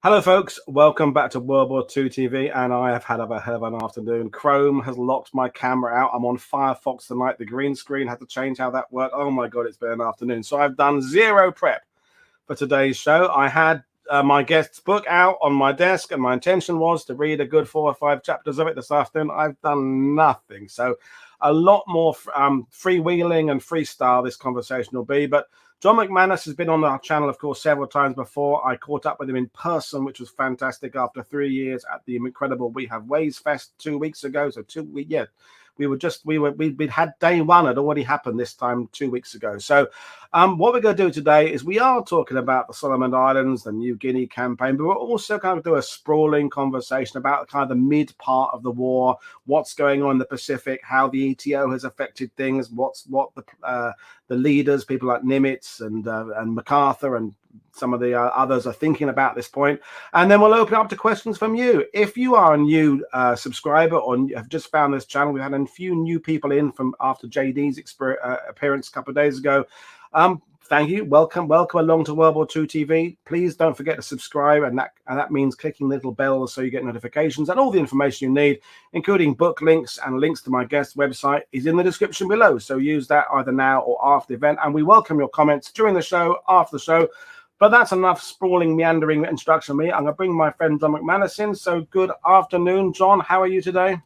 Hello, folks. Welcome back to WW2 TV, and I have had a hell of an afternoon. Chrome has locked my camera out. I'm on Firefox tonight. The green screen had to change how that worked. Oh my God, it's been an afternoon. So I've done zero prep for today's show. I had my guest's book out on my desk, and my intention was to read a good 4 or 5 chapters of it this afternoon. I've done nothing. So a lot more freewheeling and freestyle this conversation will be, but John McManus has been on our channel, of course, several times before. I caught up with him in person, which was fantastic after 3 years at the incredible We Have Ways Fest 2 weeks ago. So we'd had day one had already happened this time 2 weeks ago. So what we're going to do today is we are talking about the Solomon Islands, the New Guinea campaign, but we're also going to do a sprawling conversation about kind of the mid part of the war, what's going on in the Pacific, how the ETO has affected things, what the leaders, people like Nimitz and MacArthur and some of the others are thinking about this point. And then we'll open up to questions from you. If you are a new subscriber or have just found this channel, we had a few new people in from after JD's appearance a couple of days ago. Thank you. Welcome along to WW2 TV. Please don't forget to subscribe, and that means clicking the little bell so you get notifications, and all the information you need, including book links and links to my guest website, is in the description below. So use that either now or after the event, and we welcome your comments during the show, after the show. But that's enough sprawling, meandering introduction of me. I'm going to bring my friend John McManus in. So good afternoon, John. How are you today?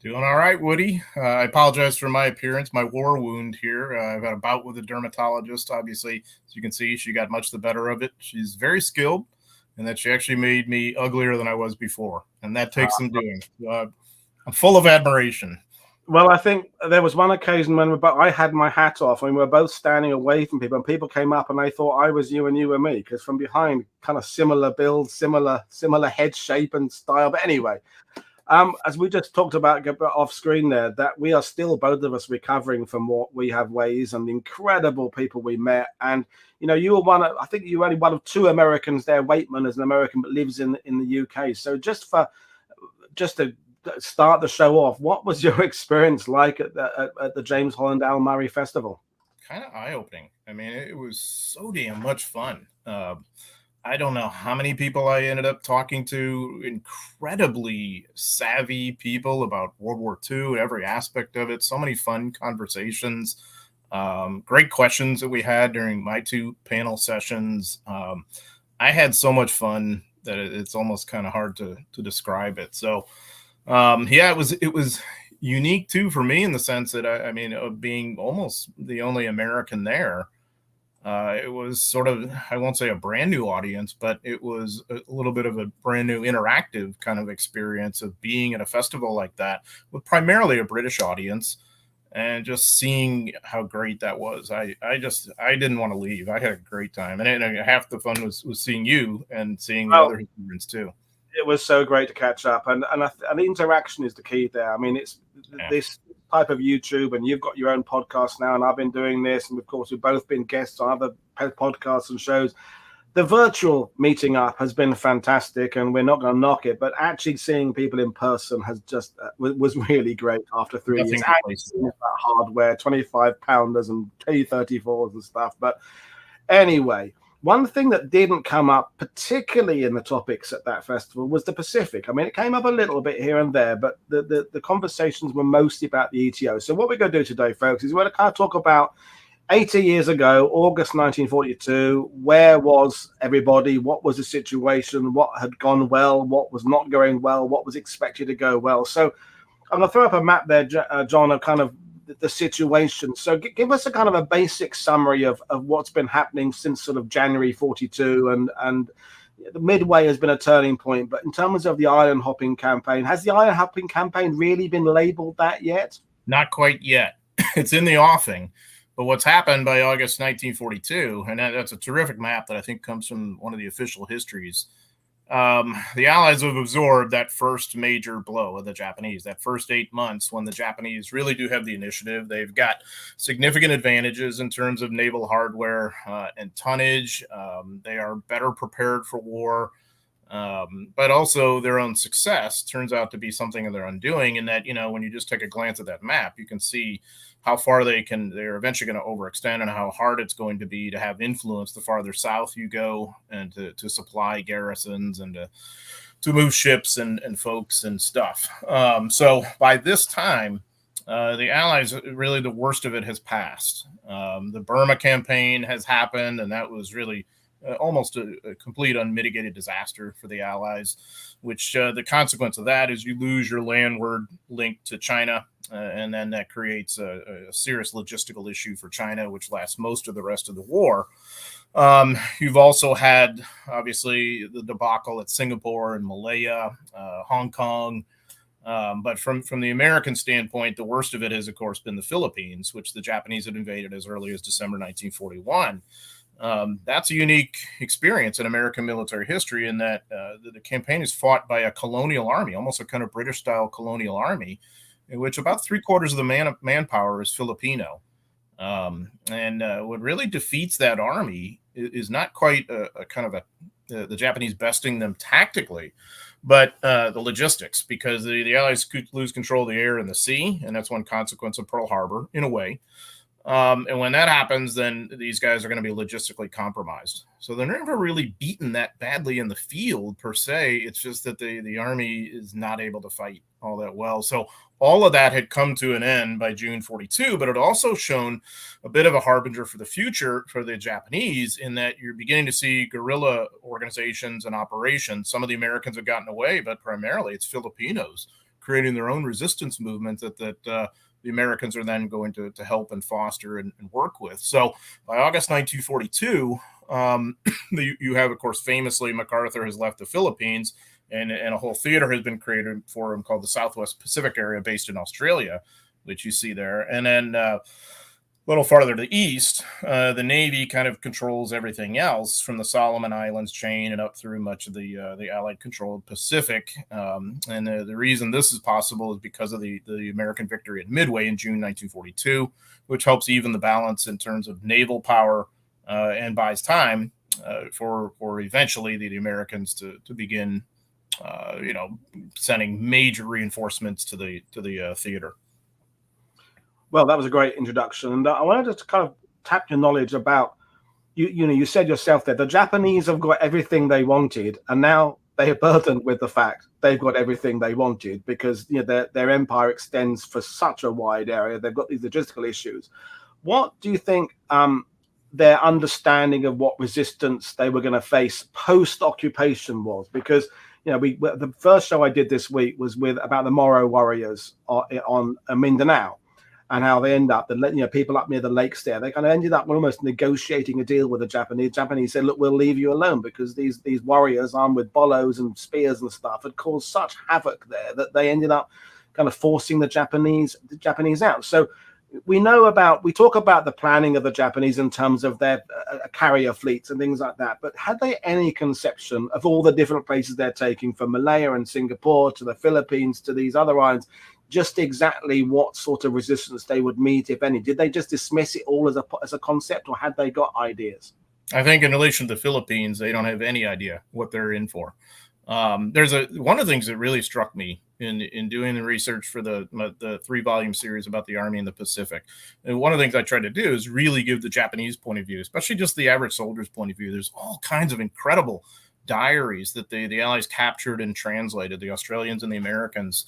Doing all right, Woody. I apologize for my appearance, my war wound here. I've had a bout with a dermatologist. Obviously, as you can see, she got much the better of it. She's very skilled, and that she actually made me uglier than I was before. And that takes some doing. I'm full of admiration. Well, I think there was one occasion when I had my hat off and we were both standing away from people, and people came up and they thought I was you and you were me, because from behind, kind of similar build, similar head shape and style. But anyway, as we just talked about off screen there, that we are still, both of us, recovering from what We Have Ways and the incredible people we met. And you were I think you were only one of 2 Americans there. Waitman is an American but lives in the UK. So just to start the show off, what was your experience like at the James Holland Al Murray Festival? Kind of eye-opening. I mean, it was so damn much fun. I don't know how many people I ended up talking to, incredibly savvy people about World War II, every aspect of it. So many fun conversations, great questions that we had during my 2 panel sessions. I had so much fun that it's almost kind of hard to describe it. So yeah, it was unique too for me in the sense that I mean, of being almost the only American there. It was sort of, I won't say a brand new audience, but it was a little bit of a brand new interactive kind of experience of being at a festival like that with primarily a British audience, and just seeing how great that was. I didn't want to leave. I had a great time, and half the fun was seeing you and seeing the other humans too. It was so great to catch up, and interaction is the key there. I mean, it's this type of YouTube, and you've got your own podcast now, and I've been doing this, and of course we've both been guests on other podcasts and shows. The virtual meeting up has been fantastic, and we're not going to knock it, but actually seeing people in person has just was really great after 3 years. That hardware, 25-pounders and T-34s and stuff. But anyway, one thing that didn't come up particularly in the topics at that festival was the Pacific. I mean, it came up a little bit here and there, but the conversations were mostly about the ETO. So what we're going to do today, folks, is we're going to kind of talk about 80 years ago, August 1942, where was everybody? What was the situation? What had gone well? What was not going well? What was expected to go well? So I'm going to throw up a map there, John, of kind of the situation. So give us a kind of a basic summary of what's been happening since sort of January 42, and the Midway has been a turning point. But in terms of the island hopping campaign, has the island hopping campaign really been labeled that yet? Not quite yet. It's in the offing. But what's happened by August 1942, and that's a terrific map that I think comes from one of the official histories. The Allies have absorbed that first major blow of the Japanese, that first 8 months when the Japanese really do have the initiative. They've got significant advantages in terms of naval hardware and tonnage. They are better prepared for war. But also their own success turns out to be something of their undoing, in that, when you just take a glance at that map, you can see how far they're eventually going to overextend, and how hard it's going to be to have influence the farther south you go, and to supply garrisons, and to move ships and folks and stuff. So by this time, the Allies, really the worst of it has passed. The Burma campaign has happened, and that was really almost a complete unmitigated disaster for the Allies, which the consequence of that is you lose your landward link to China, and then that creates a serious logistical issue for China, which lasts most of the rest of the war. You've also had, obviously, the debacle at Singapore and Malaya, Hong Kong. But from the American standpoint, the worst of it has, of course, been the Philippines, which the Japanese had invaded as early as December 1941. That's a unique experience in American military history, in that the campaign is fought by a colonial army, almost a kind of British-style colonial army, in which about 3/4 of the manpower is Filipino. And what really defeats that army is not quite a kind of the Japanese besting them tactically, but the logistics, because the Allies could lose control of the air and the sea, and that's one consequence of Pearl Harbor, in a way. And when that happens, then these guys are going to be logistically compromised. So they're never really beaten that badly in the field, per se. It's just that the army is not able to fight all that well. So all of that had come to an end by June 42, but it also shown a bit of a harbinger for the future for the Japanese, in that you're beginning to see guerrilla organizations and operations. Some of the Americans have gotten away, but primarily it's Filipinos creating their own resistance movement that the Americans are then going to help and foster and work with. So by August 1942, you have, of course, famously, MacArthur has left the Philippines, and a whole theater has been created for him called the Southwest Pacific Area, based in Australia, which you see there. And then a little farther to the east, the Navy kind of controls everything else, from the Solomon Islands chain and up through much of the Allied-controlled Pacific. And the reason this is possible is because of the American victory at Midway in June 1942, which helps even the balance in terms of naval power, and buys time for eventually the Americans to begin sending major reinforcements to the theater. Well, that was a great introduction, and I wanted to kind of tap your knowledge about you said yourself that the Japanese have got everything they wanted, and now they are burdened with the fact they've got everything they wanted, because their empire extends for such a wide area. They've got these logistical issues. What do you think their understanding of what resistance they were going to face post-occupation was? Because the first show I did this week was about the Moro warriors on Mindanao, and how they end up, people up near the lakes there, they kind of ended up almost negotiating a deal with the Japanese. Japanese said, look, we'll leave you alone, because these warriors armed with bolos and spears and stuff had caused such havoc there that they ended up kind of forcing the Japanese out. So we talk about the planning of the Japanese in terms of their carrier fleets and things like that, but had they any conception of all the different places they're taking, from Malaya and Singapore to the Philippines to these other islands, just exactly what sort of resistance they would meet, if any? Did they just dismiss it all as a concept, or had they got ideas? I think in relation to the Philippines, they don't have any idea what they're in for. There's one of the things that really struck me in doing the research for the 3-volume series about the Army in the Pacific. And one of the things I tried to do is really give the Japanese point of view, especially just the average soldier's point of view. There's all kinds of incredible diaries that the Allies captured and translated, the Australians and the Americans,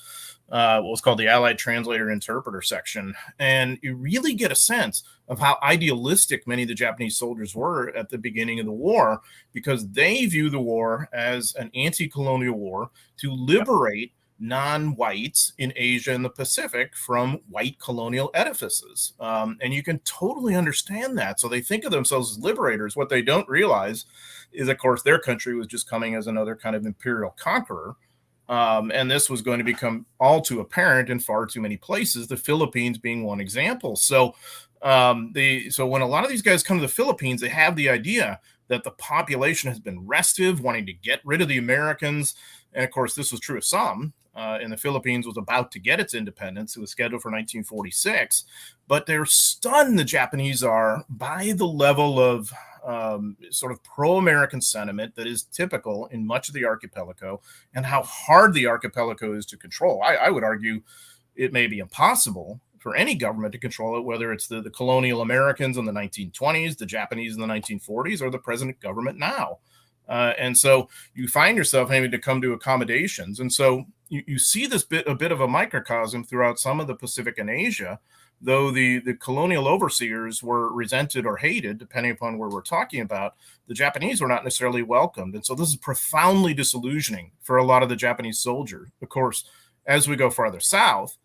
what was called the Allied Translator Interpreter section. And you really get a sense of how idealistic many of the Japanese soldiers were at the beginning of the war, because they view the war as an anti-colonial war to liberate non-whites in Asia and the Pacific from white colonial edifices. And you can totally understand that. So they think of themselves as liberators. What they don't realize is, of course, their country was just coming as another kind of imperial conqueror. And this was going to become all too apparent in far too many places, the Philippines being one example. So when a lot of these guys come to the Philippines, they have the idea that the population has been restive, wanting to get rid of the Americans. And of course, this was true of some. And the Philippines was about to get its independence. It was scheduled for 1946. But they're stunned, the Japanese are, by the level of sort of pro-American sentiment that is typical in much of the archipelago, and how hard the archipelago is to control. I would argue it may be impossible for any government to control it, whether it's the colonial Americans in the 1920s, the Japanese in the 1940s, or the present government now. And so you find yourself having to come to accommodations. And so you see this a bit of a microcosm throughout some of the Pacific and Asia, though the colonial overseers were resented or hated, depending upon where we're talking about. The Japanese were not necessarily welcomed. And so this is profoundly disillusioning for a lot of the Japanese soldiers. Of course, as we go farther south,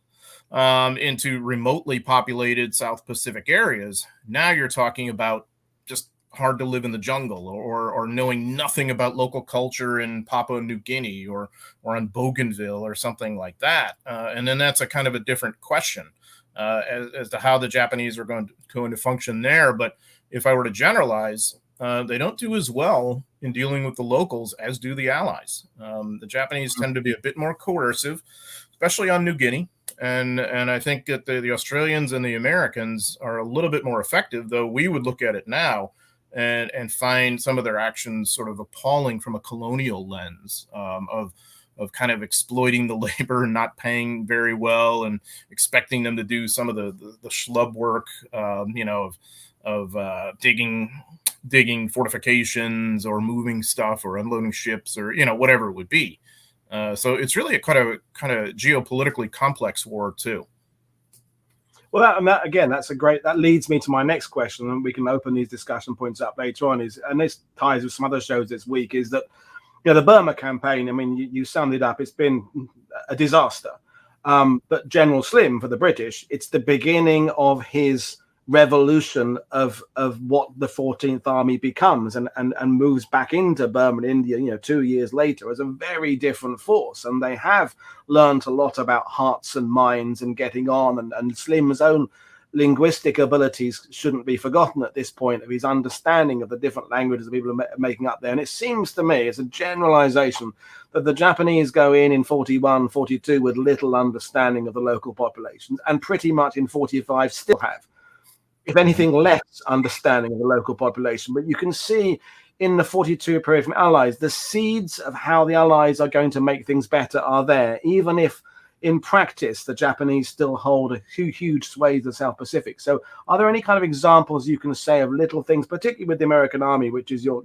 into remotely populated South Pacific areas, now you're talking about just hard to live in the jungle, or knowing nothing about local culture in Papua New Guinea or on Bougainville or something like that. And then that's a kind of a different question as to how the Japanese are going to function there. But if I were to generalize, they don't do as well in dealing with the locals as do the Allies. The Japanese tend to be a bit more coercive, especially on New Guinea. And I think that the Australians and the Americans are a little bit more effective, though we would look at it now and find some of their actions sort of appalling from a colonial lens, of kind of exploiting the labor and not paying very well and expecting them to do some of the schlub work, of digging fortifications or moving stuff or unloading ships or, whatever it would be. So it's really a kind of geopolitically complex war too. Well, that leads me to my next question, and we can open these discussion points up later on. And this ties with some other shows this week, is that the Burma campaign. I mean, you summed it up. It's been a disaster. But General Slim, for the British, it's the beginning of his revolution of what the 14th Army becomes, and moves back into Burma and India 2 years later as a very different force. And they have learned a lot about hearts and minds and getting on, and Slim's own linguistic abilities shouldn't be forgotten at this point, of his understanding of the different languages that people are making up there. And it seems to me, as a generalization, that the Japanese go in 41, 42 with little understanding of the local populations, and pretty much in 45 still have, if anything, less understanding of the local population. But you can see in the 42 period from Allies, the seeds of how the Allies are going to make things better are there, even if in practice the Japanese still hold a huge swathe of the South Pacific. So are there any kind of examples you can say of little things, particularly with the American Army, which is your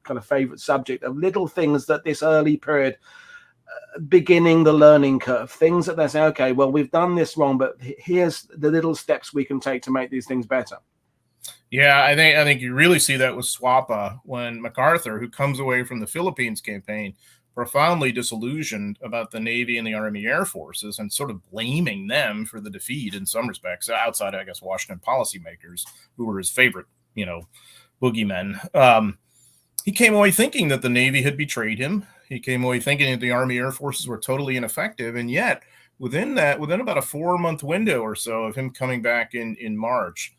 kind of favorite subject, of little things that this early period, beginning the learning curve, things that they say, okay, well, we've done this wrong, but here's the little steps we can take to make these things better? Yeah, I think you really see that with SWAPA, when MacArthur, who comes away from the Philippines campaign profoundly disillusioned about the Navy and the Army Air Forces, and sort of blaming them for the defeat in some respects, outside, I guess, Washington policymakers, who were his favorite, boogeymen. He came away thinking that the Navy had betrayed him. He came away thinking that the Army Air Forces were totally ineffective. And yet, within about a 4-month window or so of him coming back in March,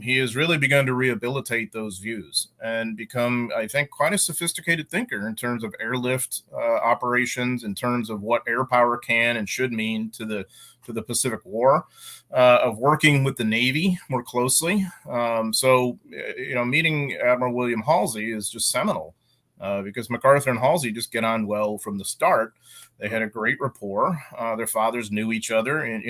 he has really begun to rehabilitate those views and become, I think, quite a sophisticated thinker in terms of airlift operations, in terms of what air power can and should mean to the Pacific War, of working with the Navy more closely. So meeting Admiral William Halsey is just seminal, because MacArthur and Halsey just get on well from the start. They had a great rapport. Their fathers knew each other, and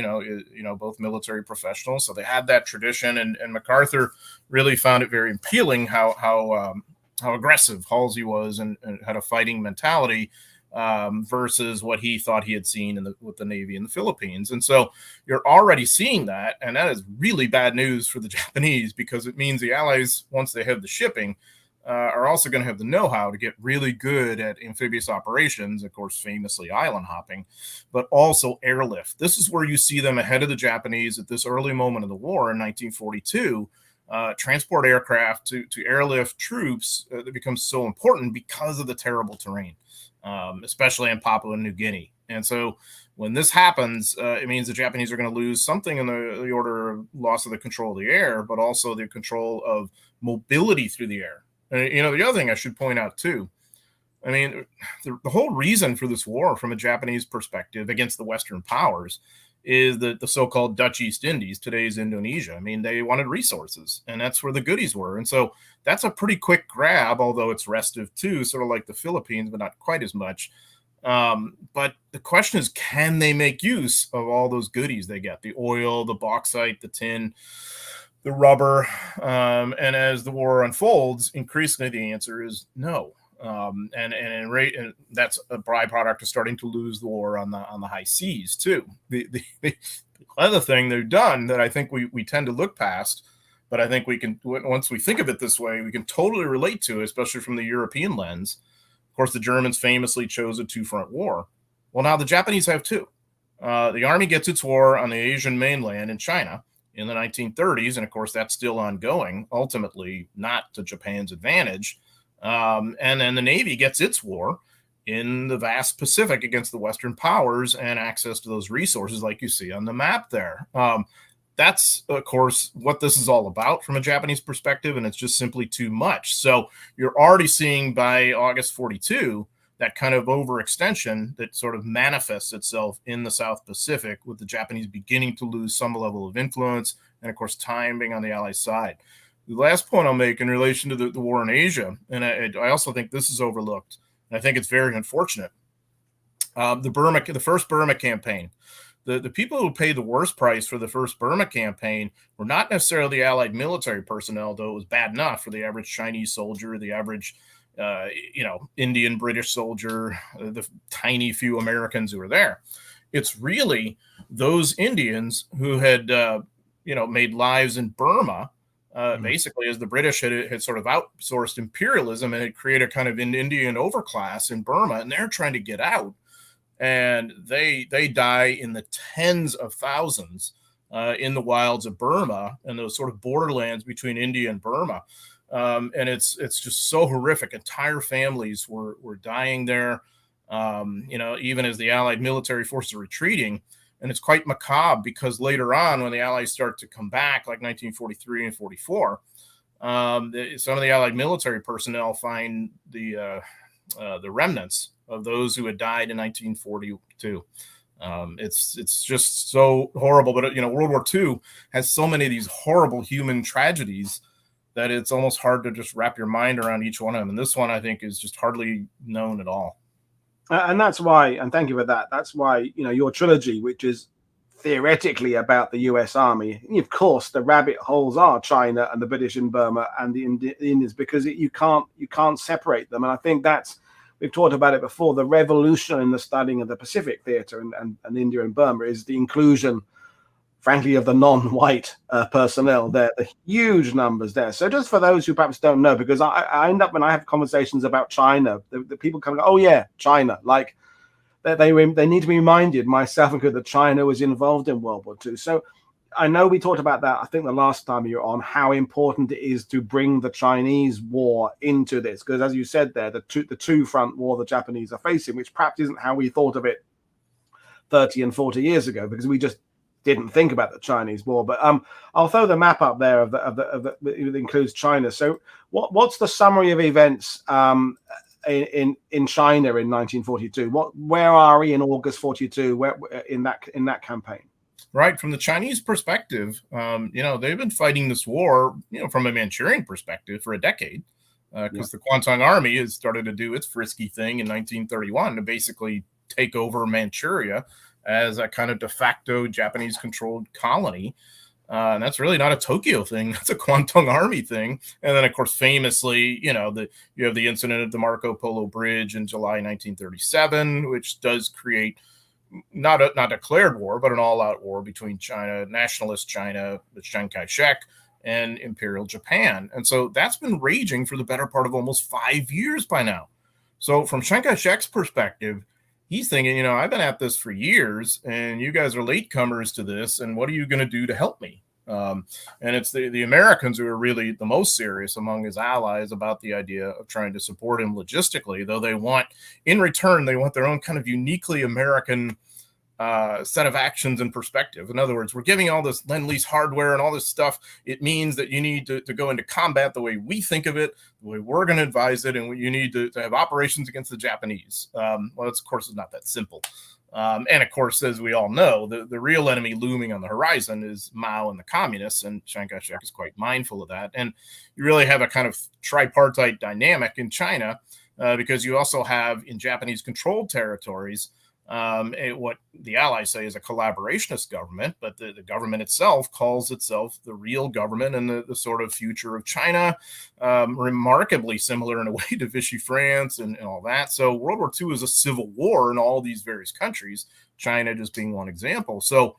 both military professionals, so they had that tradition. And MacArthur really found it very appealing how aggressive Halsey was and had a fighting mentality, versus what he thought he had seen with the Navy in the Philippines. And so you're already seeing that, and that is really bad news for the Japanese, because it means the Allies, once they have the shipping, are also going to have the know-how to get really good at amphibious operations, of course, famously island hopping, but also airlift. This is where you see them ahead of the Japanese at this early moment of the war in 1942. Transport aircraft to airlift troops that becomes so important because of the terrible terrain, especially in Papua New Guinea. And so when this happens, it means the Japanese are going to lose something in the order of loss of the control of the air, but also the control of mobility through the air. The other thing I should point out too, I mean, the whole reason for this war from a Japanese perspective against the Western powers is the so-called Dutch East Indies, today's Indonesia. I mean, they wanted resources, and that's where the goodies were. And so that's a pretty quick grab, although it's restive too, sort of like the Philippines, but not quite as much. But the question is, can they make use of all those goodies they get? The oil, the bauxite, the tin, the rubber. And as the war unfolds, increasingly the answer is no. And that's a byproduct of starting to lose the war on the high seas too. The other thing they've done that I think we tend to look past, but I think we can, once we think of it this way, we can totally relate to it, especially from the European lens. Of course, the Germans famously chose a two-front war. Well, now the Japanese have two. The army gets its war on the Asian mainland in China in the 1930s, and of course that's still ongoing, ultimately not to Japan's advantage. And then the Navy gets its war in the vast Pacific against the Western powers and access to those resources like you see on the map there. That's, of course, what this is all about from a Japanese perspective, and it's just simply too much. So you're already seeing by August 42 that kind of overextension that sort of manifests itself in the South Pacific, with the Japanese beginning to lose some level of influence and, of course, time being on the Allies' side. The last point I'll make in relation to the war in Asia, and I also think this is overlooked, and I think it's very unfortunate. The first Burma campaign, the people who paid the worst price for the first Burma campaign were not necessarily the Allied military personnel, though it was bad enough for the average Chinese soldier, the average Indian British soldier, the tiny few Americans who were there. It's really those Indians who had made lives in Burma. Basically, as the British had sort of outsourced imperialism and had created a kind of an Indian overclass in Burma, and they're trying to get out. And they die in the tens of thousands in the wilds of Burma and those sort of borderlands between India and Burma. And it's just so horrific. Entire families were dying there, even as the Allied military forces are retreating. And it's quite macabre because later on, when the Allies start to come back, like 1943 and 44, some of the Allied military personnel find the remnants of those who had died in 1942. It's just so horrible. But World War II has so many of these horrible human tragedies that it's almost hard to just wrap your mind around each one of them. And this one, I think, is just hardly known at all. And that's why, and thank you for that, that's why, your trilogy, which is theoretically about the US Army, of course, the rabbit holes are China and the British in Burma and the Indians, because you can't separate them. And I think we've talked about it before, the revolution in the studying of the Pacific theater and India and Burma is the inclusion, frankly, of the non-white personnel there, the huge numbers there. So just for those who perhaps don't know, because I end up, when I have conversations about China, the people come, oh yeah, China, like they need to be reminded, myself included, that China was involved in World War II. So I know we talked about that, I think the last time you were on, how important it is to bring the Chinese war into this, because as you said there, the two-front war the Japanese are facing, which perhaps isn't how we thought of it 30 and 40 years ago, because we just didn't think about the Chinese war. But I'll throw the map up there of the it includes China. So what's the summary of events in China in 1942? Where are we in August 42? Where in that campaign? Right, from the Chinese perspective, they've been fighting this war, from a Manchurian perspective for a decade, because the Kuomintang Army has started to do its frisky thing in 1931 to basically take over Manchuria as a kind of de facto Japanese-controlled colony. And that's really not a Tokyo thing. That's a Kuomintang Army thing. And then, of course, famously, you have the incident of the Marco Polo Bridge in July 1937, which does create not declared war, but an all-out war between China, nationalist China, with Chiang Kai-shek, and Imperial Japan. And so that's been raging for the better part of almost 5 years by now. So from Chiang Kai-shek's perspective, he's thinking, I've been at this for years, and you guys are latecomers to this, and what are you going to do to help me? And it's the Americans who are really the most serious among his allies about the idea of trying to support him logistically, though in return, they want their own kind of uniquely American set of actions and perspective. In other words, we're giving all this Lend-Lease hardware and all this stuff. It means that you need to go into combat the way we think of it, the way we're going to advise it, and you need to have operations against the Japanese. Well, that's, of course, is not that simple. And of course, as we all know, the real enemy looming on the horizon is Mao and the communists, and Chiang Kai-shek is quite mindful of that. And you really have a kind of tripartite dynamic in China, because you also have in Japanese controlled territories what the Allies say is a collaborationist government, but the government itself calls itself the real government and the sort of future of China, remarkably similar in a way to Vichy France and all that. So World War II is a civil war in all these various countries, China just being one example. So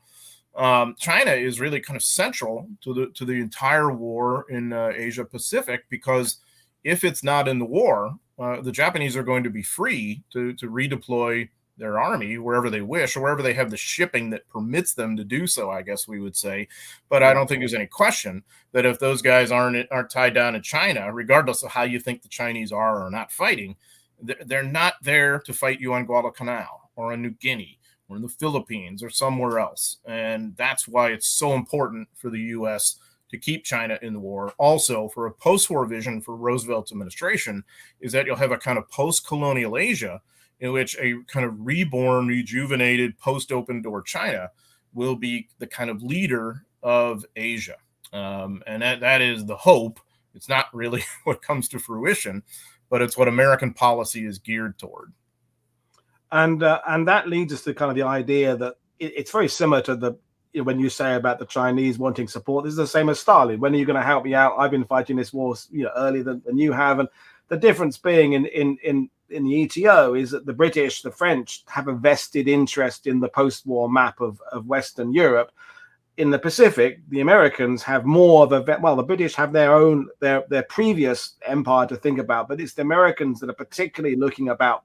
China is really kind of central to the entire war in Asia Pacific, because if it's not in the war, the Japanese are going to be free to redeploy their army wherever they wish, or wherever they have the shipping that permits them to do so, I guess we would say. But I don't think there's any question that if those guys aren't tied down in China, regardless of how you think the Chinese are or not fighting, they're not there to fight you on Guadalcanal or on New Guinea or in the Philippines or somewhere else. And that's why it's so important for the U.S. to keep China in the war. Also, for a post-war vision for Roosevelt's administration, is that you'll have a kind of post-colonial Asia in which a kind of reborn, rejuvenated, post-open door China will be the kind of leader of Asia. And that is the hope. It's not really what comes to fruition, but it's what American policy is geared toward. And that leads us to kind of the idea that it's very similar to when you say about the Chinese wanting support. This is the same as Stalin. When are you going to help me out? I've been fighting this war, earlier than you have. And the difference being in the ETO is that the British, the French have a vested interest in the post-war map of Western Europe. In the Pacific, the Americans have more of the British have their previous empire to think about, but it's the Americans that are particularly looking about,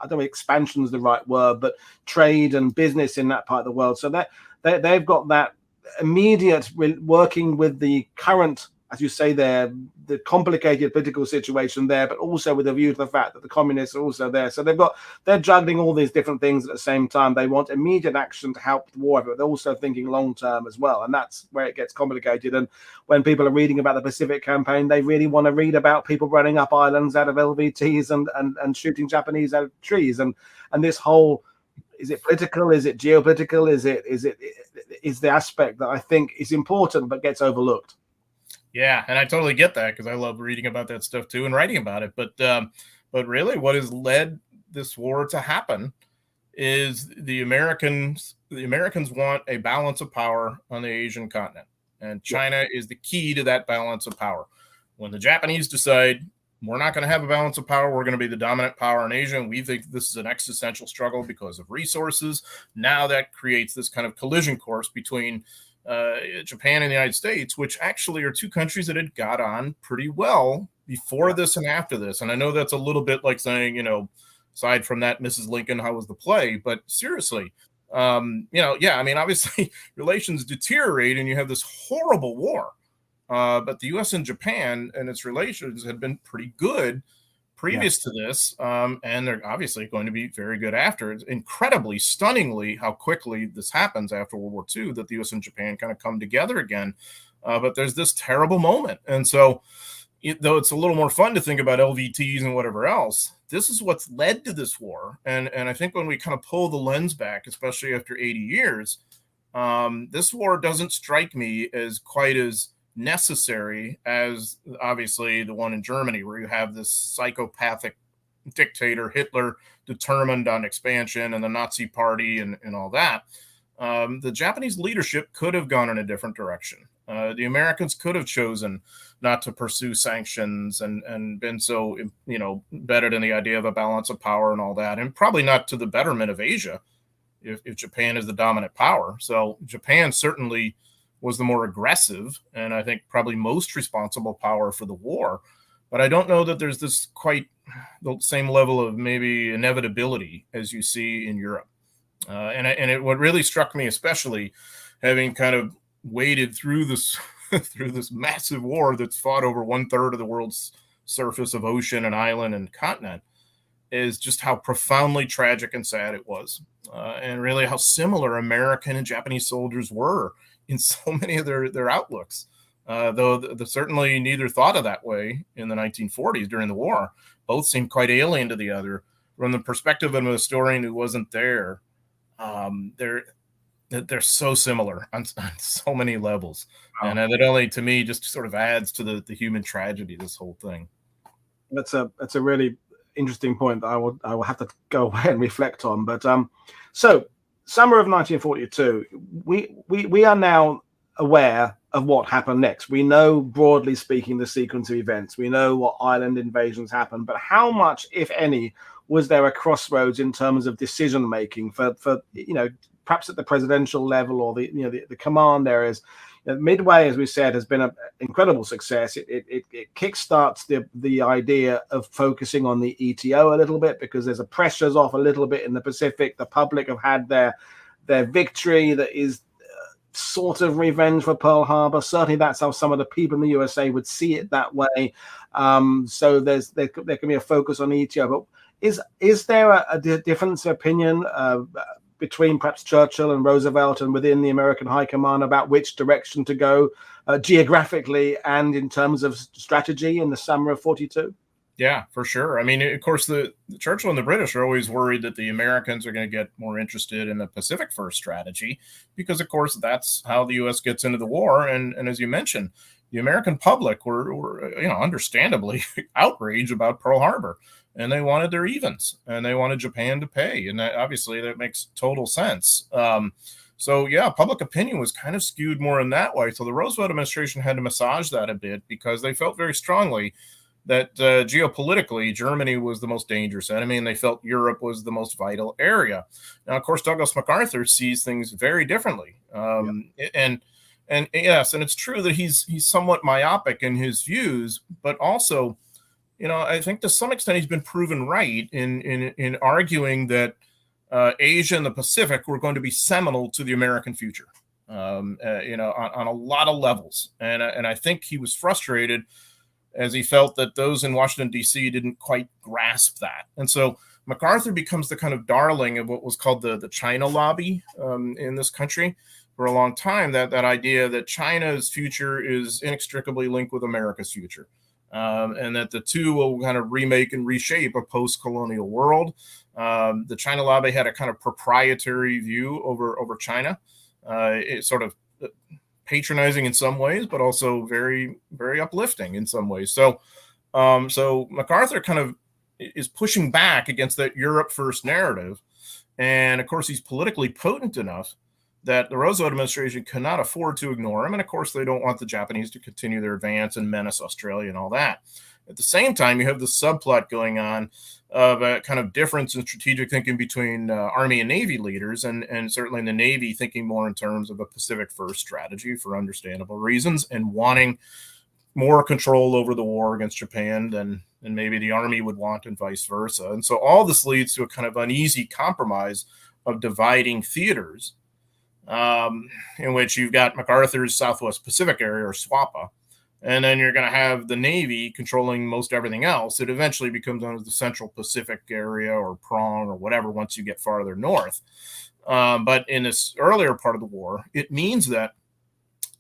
I don't know if expansion is the right word, but trade and business in that part of the world. So that they've got that immediate working with the current, as you say there, the complicated political situation there, but also with a view to the fact that the communists are also there. So they're juggling all these different things at the same time. They want immediate action to help the war, but they're also thinking long term as well. And that's where it gets complicated. And when people are reading about the Pacific campaign, they really want to read about people running up islands out of LVTs and shooting Japanese out of trees. And this whole, is it political? Is it geopolitical? Is the aspect that I think is important but gets overlooked. Yeah, and I totally get that, because I love reading about that stuff too and writing about it. But really, what has led this war to happen is the Americans want a balance of power on the Asian continent, and China is the key to that balance of power. When the Japanese decide we're not going to have a balance of power, we're going to be the dominant power in Asia, and we think this is an existential struggle because of resources, now that creates this kind of collision course between Japan and the United States, which actually are two countries that had got on pretty well before this and after this. And I know that's a little bit like saying, aside from that, Mrs. Lincoln, how was the play? But seriously, obviously relations deteriorate and you have this horrible war. But the U.S. and Japan and its relations had been pretty good previous to this, and they're obviously going to be very good after. It's incredibly, stunningly how quickly this happens after World War II, that the U.S. and Japan kind of come together again. But there's this terrible moment. And so, though it's a little more fun to think about LVTs and whatever else, this is what's led to this war. And I think when we kind of pull the lens back, especially after 80 years, this war doesn't strike me as quite as necessary as obviously the one in Germany, where you have this psychopathic dictator Hitler determined on expansion, and the Nazi party and all that. The Japanese leadership could have gone in a different direction. The Americans could have chosen not to pursue sanctions and been so embedded in the idea of a balance of power and all that, and probably not to the betterment of Asia if Japan is the dominant power. So Japan certainly was the more aggressive and I think probably most responsible power for the war. But I don't know that there's this quite the same level of maybe inevitability as you see in Europe. What really struck me, especially having kind of waded through this through this massive war that's fought over 1/3 of the world's surface of ocean and island and continent, is just how profoundly tragic and sad it was, and really how similar American and Japanese soldiers were in so many of their outlooks, though certainly neither thought of that way in the 1940s during the war. Both seemed quite alien to the other. From the perspective of a historian who wasn't there, they're so similar on so many levels. Wow. And that only, to me, just sort of adds to the human tragedy, this whole thing. That's a really interesting point that I will have to go away and reflect on. But so summer of 1942, we are now aware of what happened next. We know, broadly speaking, the sequence of events. We know what island invasions happened, but how much, if any, was there a crossroads in terms of decision making for perhaps at the presidential level or the command areas? Midway, as we said, has been an incredible success. It kickstarts the idea of focusing on the ETO a little bit, because there's a pressures off a little bit in the Pacific. The public have had their victory that is sort of revenge for Pearl Harbor. Certainly that's how some of the people in the USA would see it that way. So there can be a focus on ETO. But is there a difference of opinion between perhaps Churchill and Roosevelt and within the American High Command about which direction to go geographically and in terms of strategy in the summer of 42? Yeah, for sure. I mean, of course, the Churchill and the British are always worried that the Americans are going to get more interested in the Pacific First strategy, because, of course, that's how the U.S. gets into the war. And as you mentioned, the American public were understandably outraged about Pearl Harbor, and they wanted their evens, and they wanted Japan to pay. And that makes total sense. So, yeah, public opinion was kind of skewed more in that way. So the Roosevelt administration had to massage that a bit, because they felt very strongly that geopolitically, Germany was the most dangerous enemy, and they felt Europe was the most vital area. Now, of course, Douglas MacArthur sees things very differently. And yes, and it's true that he's somewhat myopic in his views, but also, I think to some extent he's been proven right in arguing that Asia and the Pacific were going to be seminal to the American future, on a lot of levels. And I think he was frustrated as he felt that those in Washington, D.C. didn't quite grasp that. And so MacArthur becomes the kind of darling of what was called the China lobby in this country for a long time, that idea that China's future is inextricably linked with America's future, and that the two will kind of remake and reshape a post-colonial world. The China lobby had a kind of proprietary view over China. It sort of patronizing in some ways, but also very, very uplifting in some ways. So MacArthur kind of is pushing back against that Europe first narrative. And of course, he's politically potent enough that the Roosevelt administration cannot afford to ignore him. And of course, they don't want the Japanese to continue their advance and menace Australia and all that. At the same time, you have the subplot going on of a kind of difference in strategic thinking between Army and Navy leaders, and certainly in the Navy thinking more in terms of a Pacific First strategy for understandable reasons, and wanting more control over the war against Japan than maybe the Army would want, and vice versa. And so all this leads to a kind of uneasy compromise of dividing theaters, in which you've got MacArthur's Southwest Pacific area, or SWAPA, and then you're going to have the Navy controlling most everything else. It eventually becomes known as the Central Pacific area, or PRONG, or whatever, once you get farther north. But in this earlier part of the war, it means that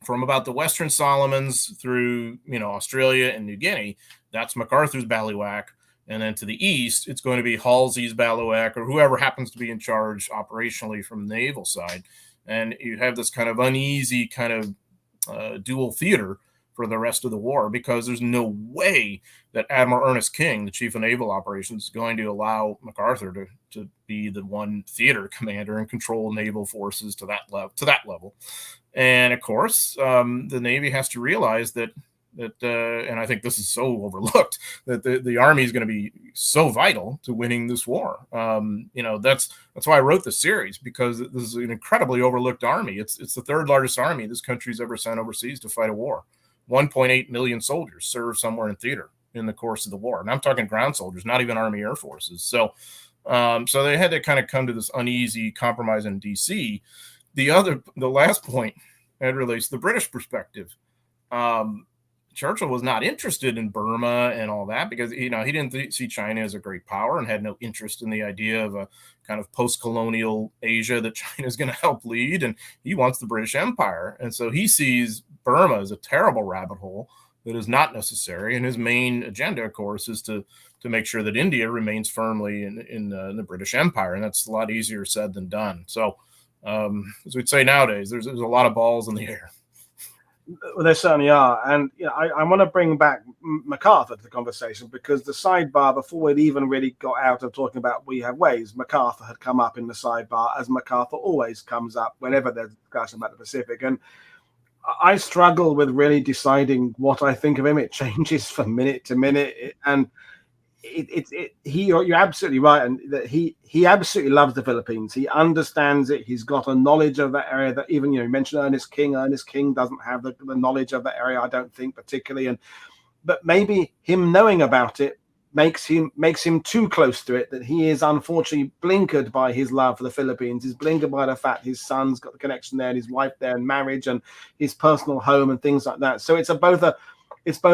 from about the Western Solomons through, Australia and New Guinea, that's MacArthur's bailiwick. And then to the east, it's going to be Halsey's bailiwick, or whoever happens to be in charge operationally from the naval side. And you have this kind of uneasy kind of dual theater for the rest of the war, because there's no way that Admiral Ernest King, the chief of naval operations, is going to allow MacArthur to be the one theater commander and control naval forces to that level. And of course, the Navy has to realize that and I think this is so overlooked, that the Army is going to be so vital to winning this war. That's why I wrote the series, because this is an incredibly overlooked Army. It's the third largest Army this country's ever sent overseas to fight a war. 1.8 million soldiers served somewhere in theater in the course of the war. And I'm talking ground soldiers, not even Army Air Forces. So they had to kind of come to this uneasy compromise in DC. The last point, that relates to the British perspective. Churchill was not interested in Burma and all that, because he didn't see China as a great power, and had no interest in the idea of a kind of post-colonial Asia that China is going to help lead. And he wants the British Empire, and so he sees Burma as a terrible rabbit hole that is not necessary. And his main agenda, of course, is to to make sure that India remains firmly in the British Empire. And that's a lot easier said than done. So as we'd say nowadays, there's a lot of balls in the air. Well, there certainly are. And I want to bring back MacArthur to the conversation, because the sidebar, before we'd even really got out of talking about We Have Ways, MacArthur had come up in the sidebar, as MacArthur always comes up whenever there's discussion about the Pacific. And I struggle with really deciding what I think of him. It changes from minute to minute. And you're absolutely right, and that he absolutely loves the Philippines. He understands it. He's got a knowledge of that area that even, you mentioned Ernest King. Ernest King doesn't have the knowledge of that area, I don't think, particularly. But maybe him knowing about it makes him too close to it, that he is unfortunately blinkered by his love for the Philippines. He's blinkered by the fact his son's got the connection there, and his wife there, and marriage, and his personal home, and things like that. So it's both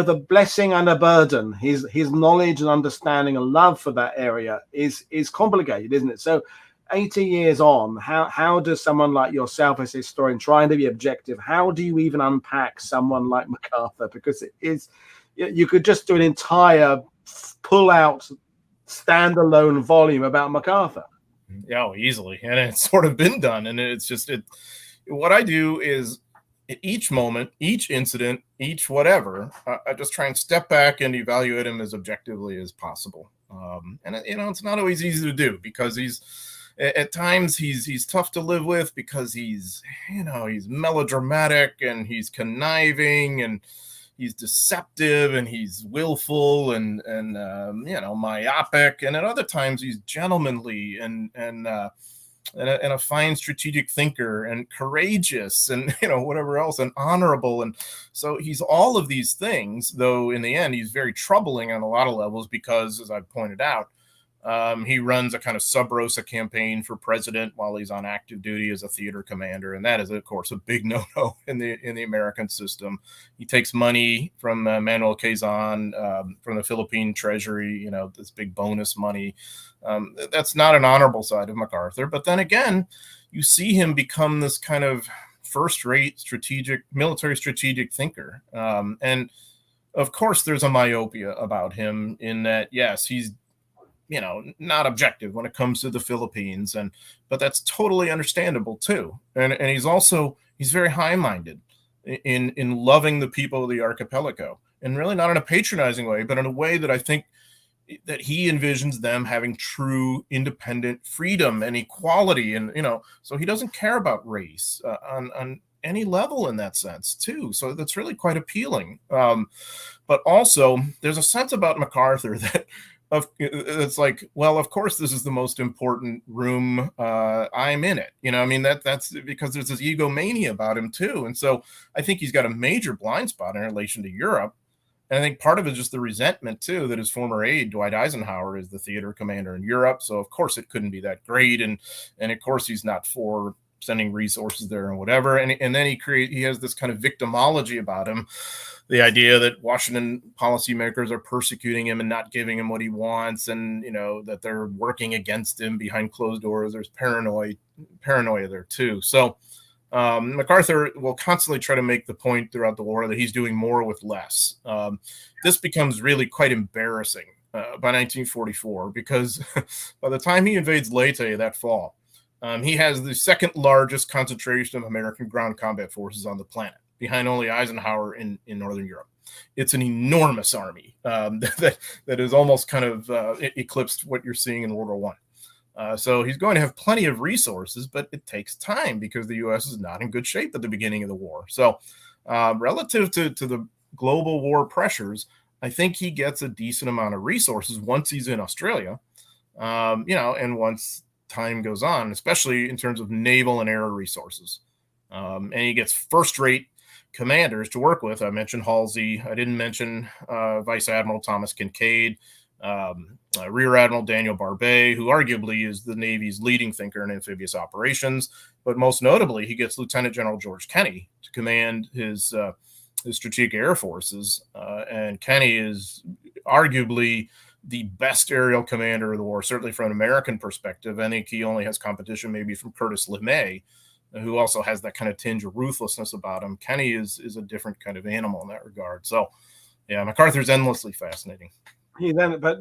a blessing and a burden. His knowledge and understanding and love for that area is complicated, isn't it? So 80 years on, how does someone like yourself as a historian, trying to be objective, how do you even unpack someone like MacArthur? Because it is, you could just do an entire pull-out standalone volume about MacArthur. Yeah, easily. And it's sort of been done. And it's just what I do is, at each moment, each incident, each whatever, I just try and step back and evaluate him as objectively as possible. And it's not always easy to do, because at times he's tough to live with, because he's melodramatic, and he's conniving, and he's deceptive, and he's willful, and myopic. And at other times he's gentlemanly and a fine strategic thinker, and courageous, and whatever else, and honorable. And so he's all of these things, though in the end he's very troubling on a lot of levels, because, as I pointed out, he runs a kind of sub rosa campaign for president while he's on active duty as a theater commander, and that is, of course, a big no-no in the American system. He takes money from Manuel Quezon, from the Philippine Treasury, this big bonus money. That's not an honorable side of MacArthur. But then again, you see him become this kind of first-rate military strategic thinker. And of course, there's a myopia about him, in that, yes, he's not objective when it comes to the Philippines, but that's totally understandable too. And he's very high-minded in loving the people of the archipelago, and really not in a patronizing way, but in a way that I think that he envisions them having true independent freedom and equality. And, so he doesn't care about race on any level in that sense too. So that's really quite appealing. But also there's a sense about MacArthur that, it's like, well, of course this is the most important room, I'm in it, that's because there's this egomania about him too. And so I think he's got a major blind spot in relation to Europe, and I think part of it is just the resentment too, that his former aide Dwight Eisenhower is the theater commander in Europe, so of course it couldn't be that great, and of course he's not for sending resources there and whatever. And then he has this kind of victimology about him, the idea that Washington policymakers are persecuting him and not giving him what he wants, and that they're working against him behind closed doors. There's paranoia there too. So MacArthur will constantly try to make the point throughout the war that he's doing more with less. This becomes really quite embarrassing by 1944, because by the time he invades Leyte that fall, he has the second largest concentration of American ground combat forces on the planet, behind only Eisenhower in Northern Europe. It's an enormous army that is almost kind of eclipsed what you're seeing in World War I. So he's going to have plenty of resources, but it takes time, because the U.S. is not in good shape at the beginning of the war. So relative to the global war pressures, I think he gets a decent amount of resources once he's in Australia, and once time goes on, especially in terms of naval and air resources. And he gets first-rate commanders to work with. I mentioned Halsey. I didn't mention Vice Admiral Thomas Kincaid, Rear Admiral Daniel Barbet, who arguably is the Navy's leading thinker in amphibious operations. But most notably, he gets Lieutenant General George Kenney to command his strategic air forces. And Kenney is arguably the best aerial commander of the war, certainly from an American perspective. I think he only has competition maybe from Curtis LeMay, who also has that kind of tinge of ruthlessness about him. Kenney is a different kind of animal in that regard. So, yeah, MacArthur's endlessly fascinating. he then, but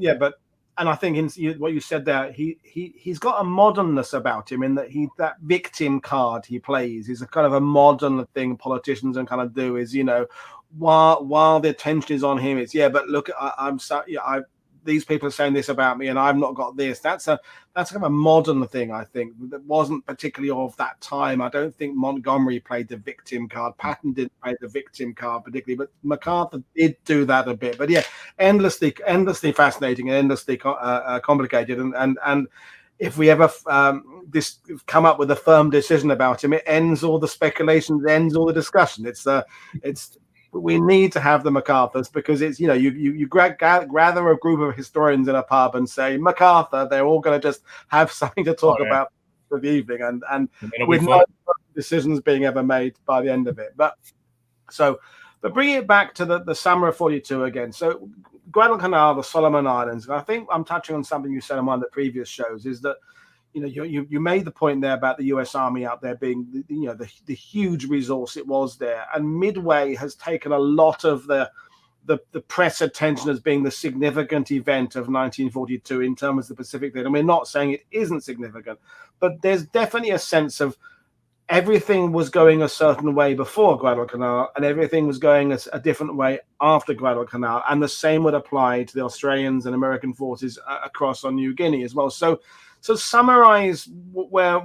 and I think what you said there, he's got a modernness about him in that that victim card he plays is a kind of a modern thing politicians and kind of do is, while the attention is on him, it's but look, I'm sorry, these people are saying this about me and I've not got this. That's kind of a modern thing, I think, that wasn't particularly of that time. I don't think Montgomery played the victim card. Patton didn't play the victim card particularly, but MacArthur did do that a bit. But endlessly fascinating and endlessly complicated. And if we ever come up with a firm decision about him, it ends all the speculations, ends all the discussion. It's we need to have the MacArthurs because it's you gather a group of historians in a pub and say MacArthur, they're all going to just have something to talk about for the evening and with no decisions being ever made by the end of it. But bring it back to the summer of 42 again. So Guadalcanal, the Solomon Islands, and I think I'm touching on something you said on one of the previous shows, is that you made the point there about the U.S. Army out there being the huge resource it was there, and Midway has taken a lot of the press attention as being the significant event of 1942 in terms of the Pacific Theater. And we're not saying it isn't significant, but there's definitely a sense of everything was going a certain way before Guadalcanal, and everything was going a different way after Guadalcanal, and the same would apply to the Australians and American forces across on New Guinea as well. So summarize where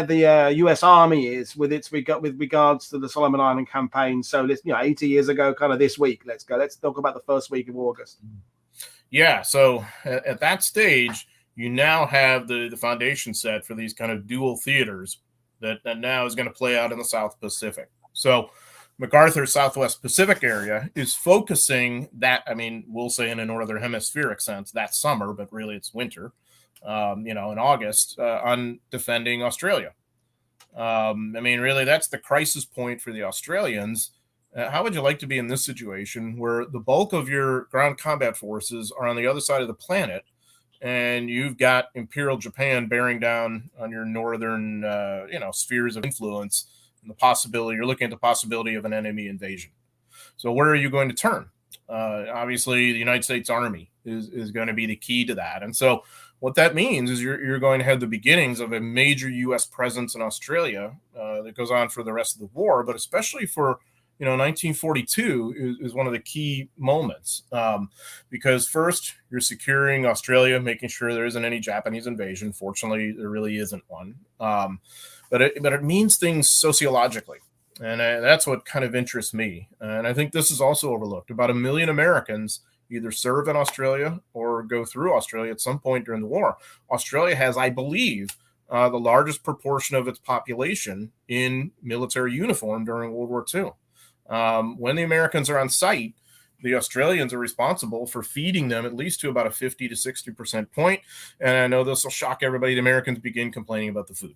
the U.S. Army is with regards to the Solomon Island campaign. So let's 80 years ago, kind of this week. Let's talk about the first week of August. Yeah. So at that stage, you now have the foundation set for these kind of dual theaters that now is going to play out in the South Pacific. So MacArthur's Southwest Pacific area is focusing that. I mean, we'll say in a northern hemispheric sense, that's summer, but really it's winter. In August on defending Australia. I mean, really, that's the crisis point for the Australians. How would you like to be in this situation where the bulk of your ground combat forces are on the other side of the planet and you've got Imperial Japan bearing down on your northern, spheres of influence and you're looking at the possibility of an enemy invasion. So where are you going to turn? Obviously, the United States Army is going to be the key to that. And so what that means is you're going to have the beginnings of a major U.S. presence in Australia that goes on for the rest of the war, but especially for 1942 is one of the key moments because first you're securing Australia, making sure there isn't any Japanese invasion. Fortunately, there really isn't one, but it means things sociologically. And that's what kind of interests me. And I think this is also overlooked. About 1 million Americans either serve in Australia or go through Australia at some point during the war. Australia has, I believe, the largest proportion of its population in military uniform during World War II. When the Americans are on site, the Australians are responsible for feeding them at least to about a 50 to 60% point. And I know this will shock everybody. The Americans begin complaining about the food.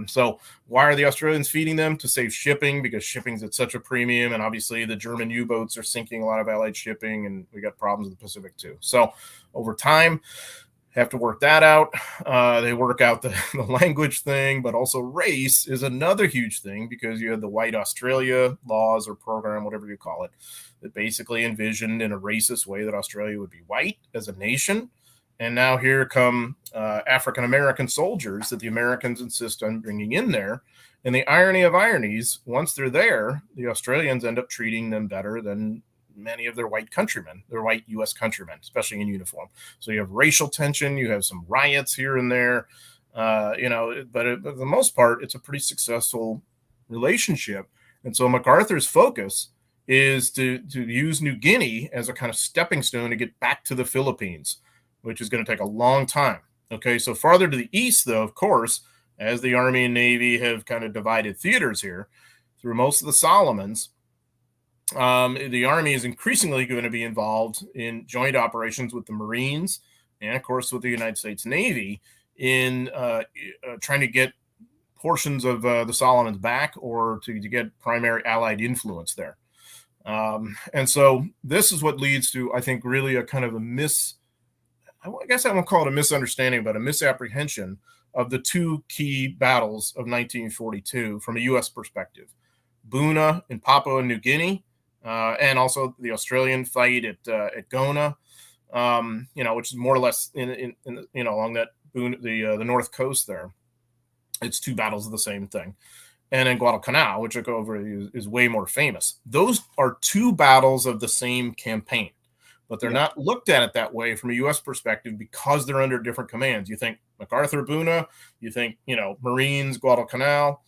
So why are the Australians feeding them? To save shipping, because shipping's at such a premium. And obviously the German U-boats are sinking a lot of Allied shipping, and we got problems in the Pacific too. So over time, have to work that out. They work out the language thing, but also race is another huge thing because you had the White Australia laws or program, whatever you call it, that basically envisioned in a racist way that Australia would be white as a nation. And now here come African-American soldiers that the Americans insist on bringing in there. And the irony of ironies, once they're there, the Australians end up treating them better than many of their white countrymen, their white U.S. countrymen, especially in uniform. So you have racial tension, you have some riots here and there, but for the most part, it's a pretty successful relationship. And so MacArthur's focus is to use New Guinea as a kind of stepping stone to get back to the Philippines, which is going to take a long time. Okay, so farther to the east, though, of course, as the Army and Navy have kind of divided theaters here, through most of the Solomons, the Army is increasingly going to be involved in joint operations with the Marines and, of course, with the United States Navy in trying to get portions of the Solomons back or to get primary Allied influence there. And so this is what leads to, I think, really a kind of I guess I won't call it a misunderstanding, but a misapprehension of the two key battles of 1942 from a U.S. perspective. Buna in Papua New Guinea, and also the Australian fight at Gona. which is more or less in along that the north coast there. It's two battles of the same thing. And in Guadalcanal, which I go over, is way more famous. Those are two battles of the same campaign, but they're not looked at it that way from a U.S. perspective because they're under different commands. You think MacArthur, Buna, you think, Marines, Guadalcanal.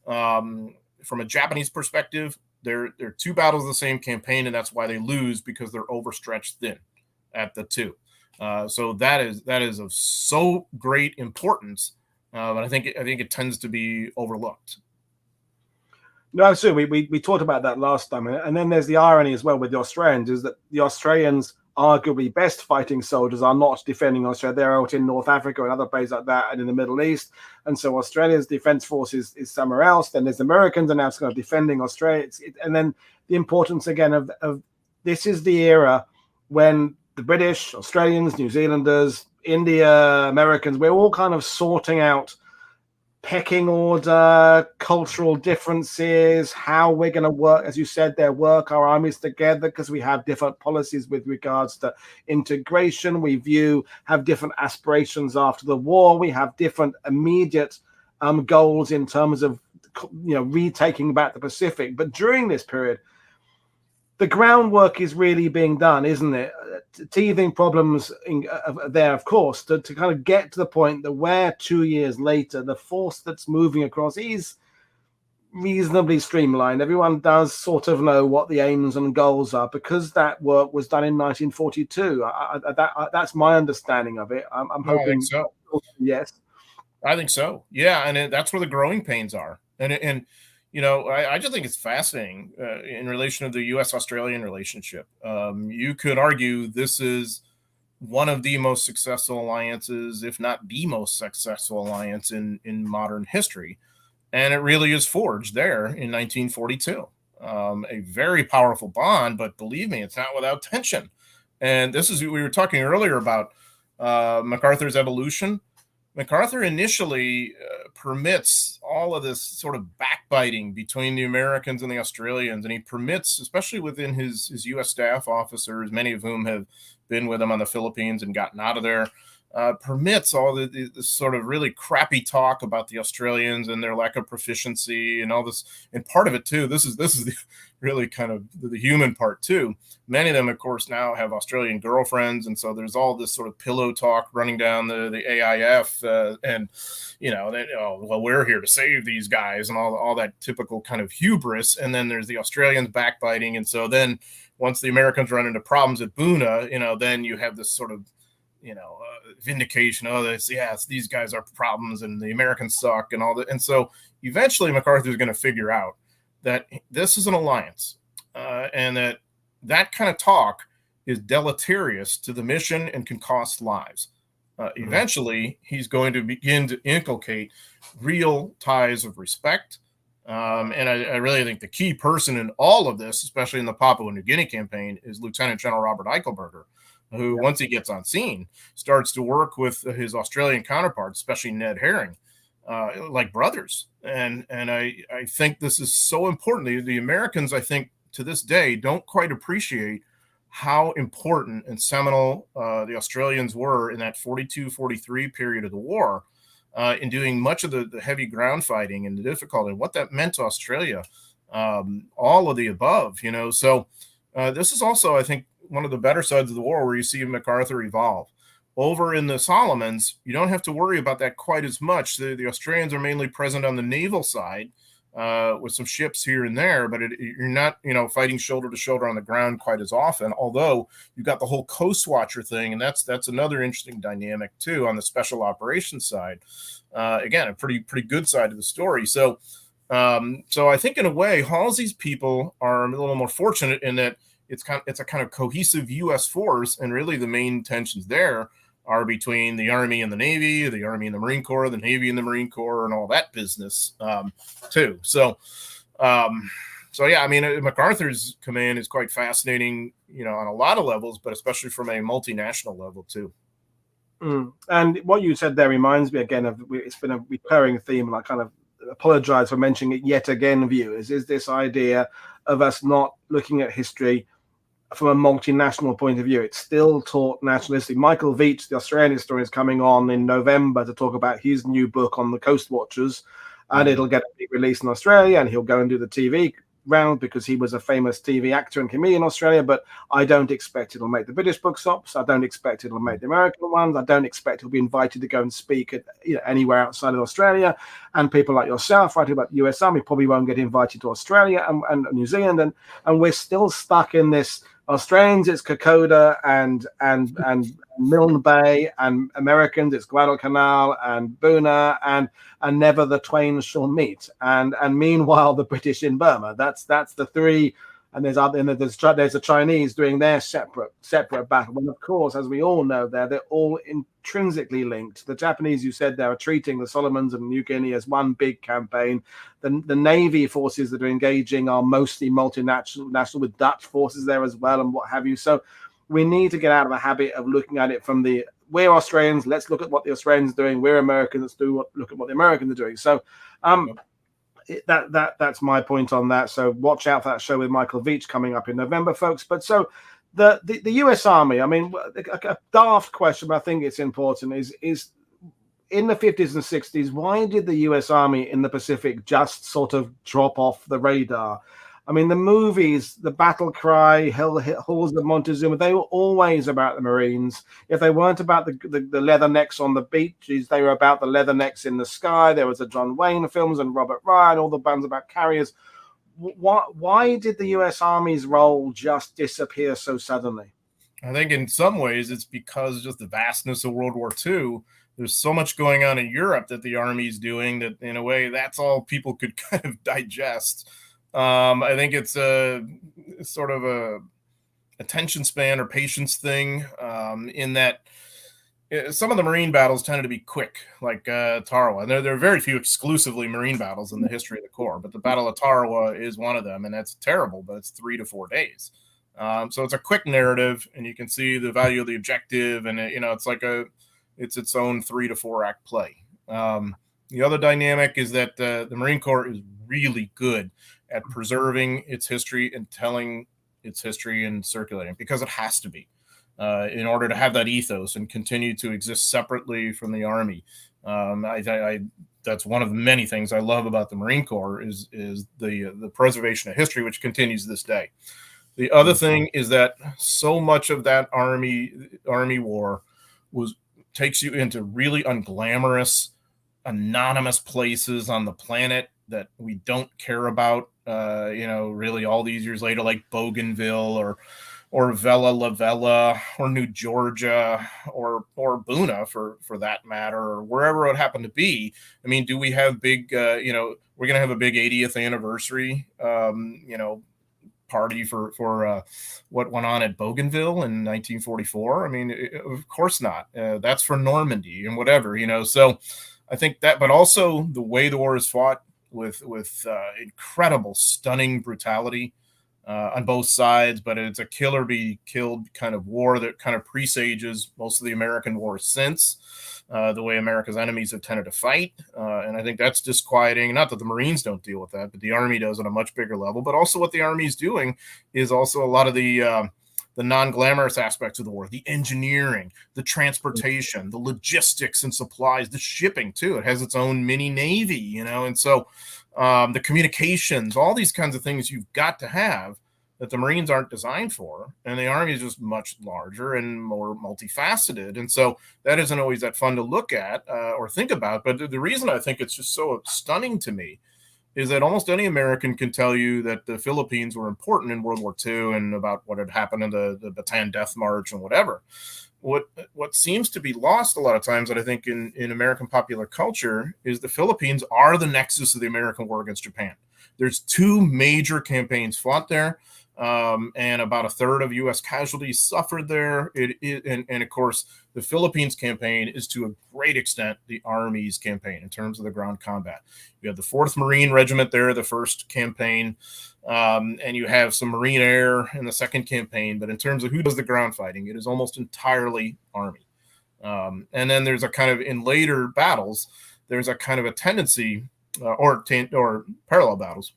From a Japanese perspective, they're two battles of the same campaign, and that's why they lose, because they're overstretched thin at the two. So that is of so great importance, but I think it tends to be overlooked. No, so we talked about that last time, and then there's the irony as well with the Australians, is that the Australians, arguably best fighting soldiers, are not defending Australia. They're out in North Africa and other places like that, and in the Middle East, and so Australia's defense force is somewhere else. Then there's Americans are now kind of defending Australia, and then the importance again of this is the era when the British, Australians, New Zealanders, India, Americans, we're all kind of sorting out pecking order, cultural differences, how we're going to work, as you said there, work our armies together, because we have different policies with regards to integration. We have different aspirations after the war. We have different immediate goals in terms of, retaking back the Pacific. But during this period, the groundwork is really being done, isn't it? Teething problems there, of course, to kind of get to the point that where 2 years later, the force that's moving across is reasonably streamlined. Everyone does sort of know what the aims and goals are, because that work was done in 1942. That's my understanding of it. I'm hoping. I think so. Yes. I think so. Yeah, and that's where the growing pains are. And I just think it's fascinating in relation to the U.S.-Australian relationship. You could argue this is one of the most successful alliances, if not the most successful alliance in modern history. And it really is forged there in 1942. A very powerful bond, but believe me, it's not without tension. And we were talking earlier about MacArthur's evolution. MacArthur initially permits all of this sort of backbiting between the Americans and the Australians, and he permits, especially within his U.S. staff officers, many of whom have been with him on the Philippines and gotten out of there, permits all the sort of really crappy talk about the Australians and their lack of proficiency and all this. And part of it too, this is the really kind of the human part too. Many of them, of course, now have Australian girlfriends, and so there's all this sort of pillow talk running down the AIF, and well, we're here to save these guys, and all that typical kind of hubris. And then there's the Australians backbiting, and so then once the Americans run into problems at Buna, then you have this sort of vindication. These guys are problems, and the Americans suck, and all that. And so eventually MacArthur is going to figure out that this is an alliance, and that kind of talk is deleterious to the mission and can cost lives. Eventually, he's going to begin to inculcate real ties of respect. And I really think the key person in all of this, especially in the Papua New Guinea campaign, is Lieutenant General Robert Eichelberger, who, once he gets on scene, starts to work with his Australian counterparts, especially Ned Herring, like brothers. And I think this is so important. The Americans, I think, to this day, don't quite appreciate how important and seminal the Australians were in that 42-43 period of the war, in doing much of the heavy ground fighting and the difficulty, and what that meant to Australia, all of the above, So this is also, I think, one of the better sides of the war, where you see MacArthur evolve. Over in the Solomons, you don't have to worry about that quite as much. The Australians are mainly present on the naval side, with some ships here and there, but you're not, fighting shoulder to shoulder on the ground quite as often. Although you've got the whole Coast Watcher thing, and that's another interesting dynamic too on the special operations side. Again, a pretty good side of the story. So I think in a way, Halsey's people are a little more fortunate in that it's a kind of cohesive U.S. force, and really the main tensions there are between the Army and the Navy, the Army and the Marine Corps, the Navy and the Marine Corps, and all that business too. So yeah, I mean, MacArthur's command is quite fascinating, on a lot of levels, but especially from a multinational level too. And what you said there reminds me again of, it's been a recurring theme, and I kind of apologize for mentioning it yet again, viewers, is this idea of us not looking at history from a multinational point of view. It's still taught nationalistic. Michael Veitch, the Australian historian, is coming on in November to talk about his new book on the Coast Watchers, and it'll get a big release in Australia, and he'll go and do the TV round because he was a famous TV actor and comedian in Australia. But I don't expect it'll make the British bookshops. I don't expect it'll make the American ones. I don't expect he'll be invited to go and speak at anywhere outside of Australia. And people like yourself writing about the US Army probably won't get invited to Australia and New Zealand, and we're still stuck in this. Australians, it's Kokoda and Milne Bay, and Americans, it's Guadalcanal and Buna, and never the twain shall meet. And meanwhile, the British in Burma. That's the three. And there's a Chinese doing their separate battle. And of course, as we all know, they're all intrinsically linked. The Japanese, you said, they are treating the Solomons and New Guinea as one big campaign. The Navy forces that are engaging are mostly multinational, with Dutch forces there as well, and what have you. So we need to get out of the habit of looking at it from we're Australians, let's look at what the Australians are doing. We're Americans, let's look at what the Americans are doing. So that's my point on that. So watch out for that show with Michael Veitch coming up in November, folks. But so the US Army, I mean, a daft question, but I think it's important, is in the 50s and 60s, why did the US Army in the Pacific just sort of drop off the radar? I mean, the movies, the Battle Cry, Halls of Montezuma, they were always about the Marines. If they weren't about the leathernecks on the beaches, they were about the leathernecks in the sky. There was the John Wayne films and Robert Ryan, all the bands about carriers. Why did the US Army's role just disappear so suddenly? I think in some ways it's because just the vastness of World War II. There's so much going on in Europe that the Army's doing that, in a way, that's all people could kind of digest. I think it's a sort of a attention span or patience thing, in that some of the Marine battles tended to be quick, like Tarawa. And there are very few exclusively Marine battles in the history of the Corps, but the Battle of Tarawa is one of them, and that's terrible, but it's 3 to 4 days. So it's a quick narrative, and you can see the value of the objective, and it's its own 3 to 4 act play. The other dynamic is that the Marine Corps is really good at preserving its history and telling its history and circulating, because it has to be, in order to have that ethos and continue to exist separately from the Army. That's one of the many things I love about the Marine Corps is the preservation of history, which continues to this day. The other thing is that so much of that Army war takes you into really unglamorous, anonymous places on the planet that we don't care about, really all these years later, like Bougainville or Vella La Vella or New Georgia or Buna for that matter, or wherever it happened to be. I mean, do we have big, we're going to have a big 80th anniversary, party for what went on at Bougainville in 1944? I mean, of course not. That's for Normandy and whatever, so I think that, but also the way the war is fought with incredible, stunning brutality on both sides, but it's a kill or be killed kind of war that kind of presages most of the American wars since, the way America's enemies have tended to fight. And I think that's disquieting. Not that the Marines don't deal with that, but the Army does on a much bigger level. But also what the Army is doing is also a lot of the non-glamorous aspects of the war, the engineering, the transportation, the logistics and supplies, the shipping too. It has its own mini Navy, and so the communications, all these kinds of things you've got to have that the Marines aren't designed for. And the Army is just much larger and more multifaceted. And so that isn't always that fun to look at or think about. But the reason I think it's just so stunning to me is that almost any American can tell you that the Philippines were important in World War II and about what had happened in the Bataan Death March and whatever. What seems to be lost a lot of times, that I think in American popular culture, is the Philippines are the nexus of the American war against Japan. There's 2 major campaigns fought there, and about a third of U.S. casualties suffered there. And of course, the Philippines campaign is to a great extent the Army's campaign in terms of the ground combat. You have the 4th Marine Regiment there, the first campaign, and you have some Marine Air in the second campaign. But in terms of who does the ground fighting, it is almost entirely Army. And then there's a kind of, in later battles, there's a kind of a tendency, or parallel battles,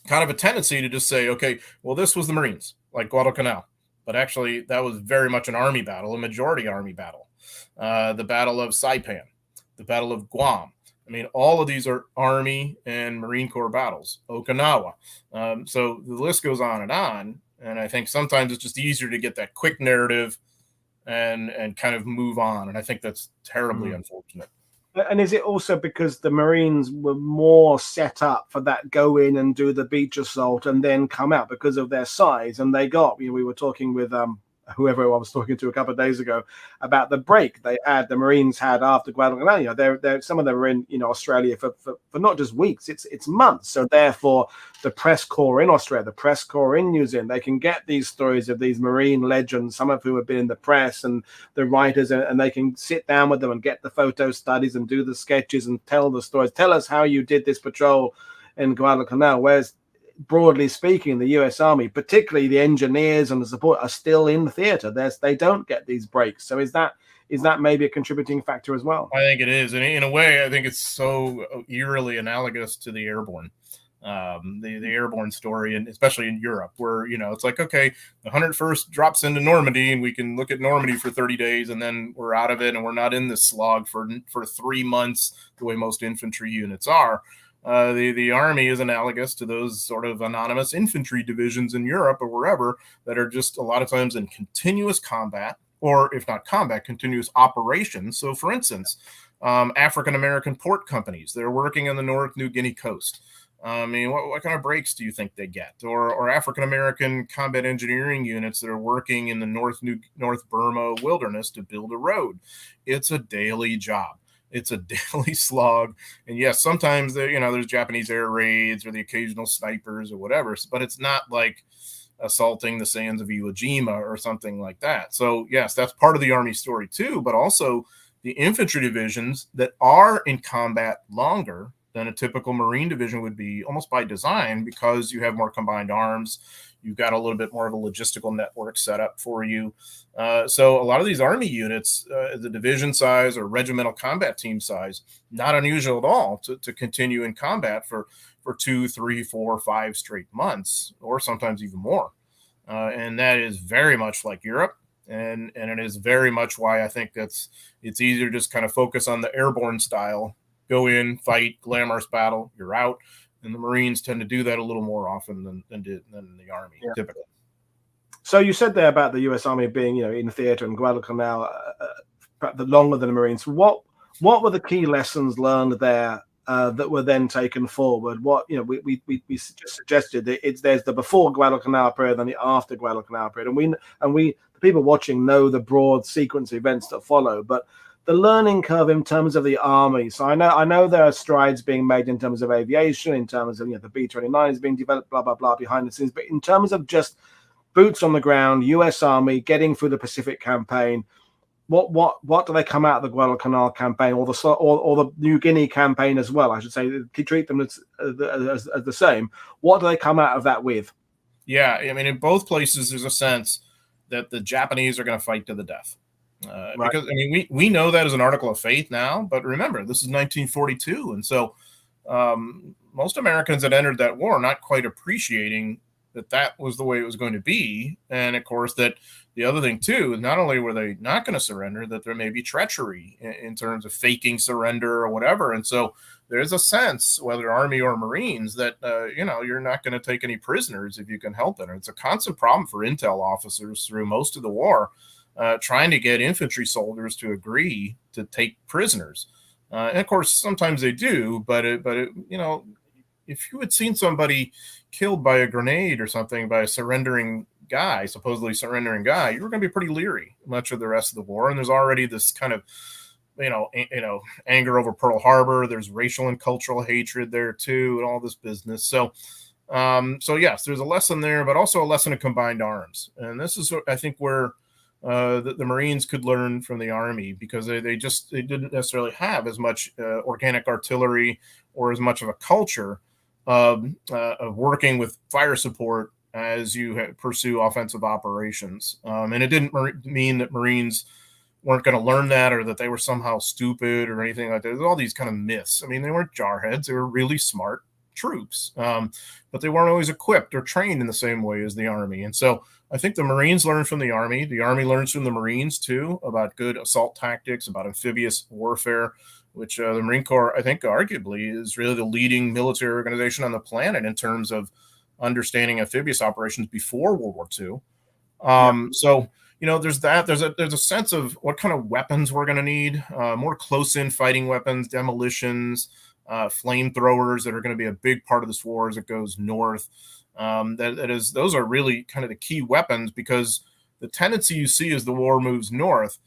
kind of a tendency to just say, okay, well, this was the Marines. like Guadalcanal, but actually that was very much an army battle, a majority army battle. The Battle of Saipan, the Battle of Guam. I mean, all of these are Army and Marine Corps battles. Okinawa. So the list goes on. And I think sometimes it's just easier to get that quick narrative and kind of move on. And I think that's terribly unfortunate. And is it also because the Marines were more set up for that go in and do the beach assault and then come out because of their size? And they got, we were talking with whoever I was talking to a couple of days ago about the break the Marines had after Guadalcanal. They're some of them were in Australia for not just weeks, it's months. So therefore, the press corps in Australia, the press corps in New Zealand, they can get these stories of these Marine legends, some of whom have been in the press and the writers, and they can sit down with them and get the photo studies and do the sketches and tell the stories. Tell us how you did this patrol in Guadalcanal. Whereas broadly speaking, the U.S. Army, particularly the engineers and the support, are still in the theater. They don't get these breaks. So is that maybe a contributing factor as well? I think it is. And in a way, I think it's so eerily analogous to the airborne. The airborne story, and especially in Europe, where it's like, okay, the 101st drops into Normandy and we can look at Normandy for 30 days and then we're out of it and we're not in this slog for 3 months the way most infantry units are. The army is analogous to those sort of anonymous infantry divisions in Europe or wherever that are just a lot of times in continuous combat, or if not combat, continuous operations. So for instance, African American port companies, they're working on the North New Guinea coast. I mean, what kind of breaks do you think they get? Or African American combat engineering units that are working in the North Burma wilderness to build a road. It's a daily job. It's a daily slog. And yes, sometimes there's Japanese air raids or the occasional snipers or whatever, but it's not like assaulting the sands of Iwo Jima or something like that. So yes, that's part of the Army story too, but also the infantry divisions that are in combat longer than a typical Marine division would be, almost by design, because you have more combined arms. You've got a little bit more of a logistical network set up for you. So a lot of these Army units, the division size or regimental combat team size, not unusual at all to continue in combat for 2, 3, 4, 5 straight months, or sometimes even more. And that is very much like Europe. And it is very much why I think it's easier to just kind of focus on the airborne style. Go in, fight, glamorous battle, you're out. And the Marines tend to do that a little more often than the Army, typically. So you said there about the U.S. Army being, in theater and Guadalcanal, the longer than the Marines. What were the key lessons learned there that were then taken forward? What we just suggested that there's the before Guadalcanal period and the after Guadalcanal period, and we the people watching know the broad sequence of events that follow, but the learning curve in terms of the Army. So I know there are strides being made in terms of aviation, in terms of the B-29 is being developed, blah blah blah behind the scenes, but in terms of just boots on the ground, U.S. Army getting through the Pacific campaign, what do they come out of the Guadalcanal campaign or the New Guinea campaign as well? I should say, treat them as the same. What do they come out of that with? Yeah, I mean, in both places, there's a sense that the Japanese are going to fight to the death. Right. Because I mean, we know that as an article of faith now, but remember, this is 1942, and so most Americans that entered that war not quite appreciating that was the way it was going to be. And of course, that the other thing too is not only were they not going to surrender, that there may be treachery in terms of faking surrender or whatever. And so there's a sense, whether Army or Marines, that you're not going to take any prisoners if you can help it. And it's a constant problem for intel officers through most of the war, trying to get infantry soldiers to agree to take prisoners. And of course, sometimes they do, but if you had seen somebody killed by a grenade or something by a supposedly surrendering guy, you were going to be pretty leery much of the rest of the war. And there's already this kind of, anger over Pearl Harbor. There's racial and cultural hatred there too, and all this business. So yes, there's a lesson there, but also a lesson of combined arms. And this is, I think, where the Marines could learn from the Army, because they didn't necessarily have as much organic artillery or as much of a culture of working with fire support as you pursue offensive operations. And it didn't mean that Marines weren't going to learn that, or that they were somehow stupid or anything like that. There's all these kind of myths. I mean, they weren't jarheads. They were really smart troops, but they weren't always equipped or trained in the same way as the Army. And so I think the Marines learn from the Army. The Army learns from the Marines, too, about good assault tactics, about amphibious warfare, which the Marine Corps, I think, arguably is really the leading military organization on the planet in terms of understanding amphibious operations before World War II. So, there's that. There's a sense of what kind of weapons we're going to need, more close-in fighting weapons, demolitions, flamethrowers that are going to be a big part of this war as it goes north. Those are really kind of the key weapons, because the tendency you see as the war moves north,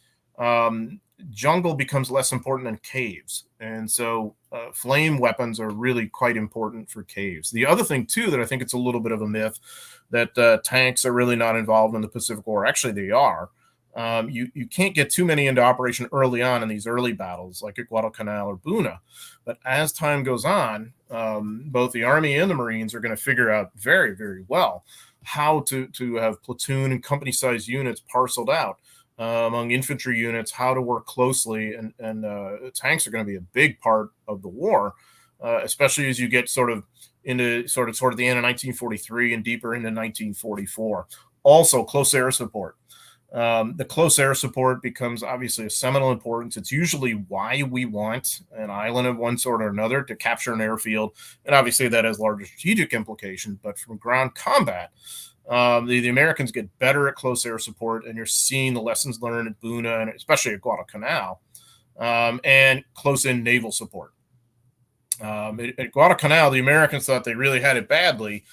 jungle becomes less important than caves. And so flame weapons are really quite important for caves. The other thing, too, that I think it's a little bit of a myth, that tanks are really not involved in the Pacific War. Actually, they are. You can't get too many into operation early on in these early battles, like at Guadalcanal or Buna. But as time goes on, both the Army and the Marines are going to figure out very, very well how to have platoon and company-sized units parceled out among infantry units, how to work closely, and tanks are going to be a big part of the war, especially as you get sort of into sort of the end of 1943 and deeper into 1944. Also, close air support. The close air support becomes obviously of seminal importance. It's usually why we want an island of one sort or another to capture an airfield, and obviously that has larger strategic implications. But from ground combat, the Americans get better at close air support, and you're seeing the lessons learned at Buna and especially at Guadalcanal, and close-in naval support. At Guadalcanal, the Americans thought they really had it badly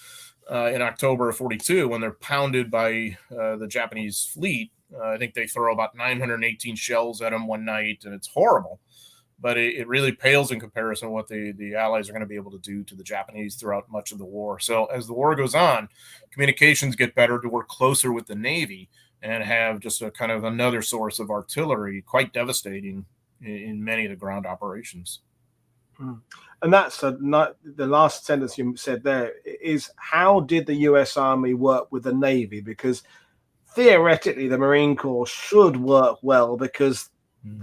in October of 42 when they're pounded by the Japanese fleet. I think they throw about 918 shells at them one night, and it's horrible. But it really pales in comparison to what the Allies are going to be able to do to the Japanese throughout much of the war. So as the war goes on, communications get better to work closer with the Navy and have just a kind of another source of artillery, quite devastating in many of the ground operations. And that's the last sentence you said there is, how did the U.S. Army work with the Navy? Because theoretically, the Marine Corps should work well, because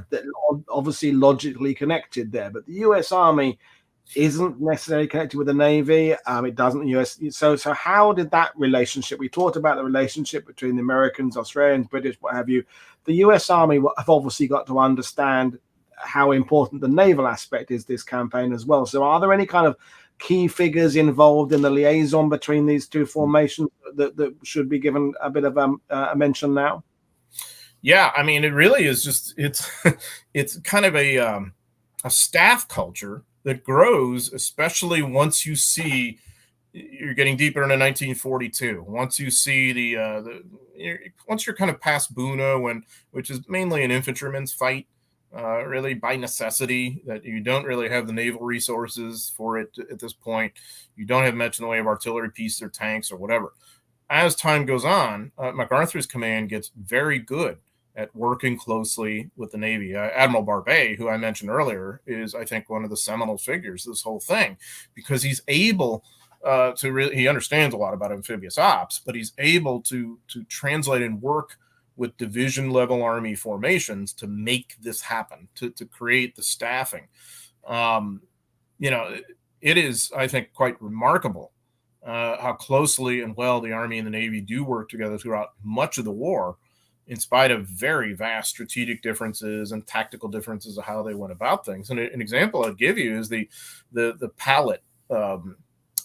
they're obviously logically connected there. But the U.S. Army isn't necessarily connected with the Navy. It doesn't. So how did that relationship? We talked about the relationship between the Americans, Australians, British, what have you. The U.S. Army have obviously got to understand how important the naval aspect is this campaign as well. So are there any kind of key figures involved in the liaison between these two formations that should be given a bit of a mention now? Yeah, I mean, it really is just, it's kind of a staff culture that grows, especially once you see you're getting deeper into 1942. Once you see once you're kind of past Buna, which is mainly an infantryman's fight, really by necessity, that you don't really have the naval resources for it at this point. You don't have much in the way of artillery pieces or tanks or whatever. As time goes on, MacArthur's command gets very good at working closely with the Navy. Admiral Barbet, who I mentioned earlier, is, I think, one of the seminal figures of this whole thing, because he's able he understands a lot about amphibious ops, but he's able to translate and work with division level Army formations to make this happen, to create the staffing. It is, I think, quite remarkable how closely and well the Army and the Navy do work together throughout much of the war, in spite of very vast strategic differences and tactical differences of how they went about things. And an example I'd give you is the pallet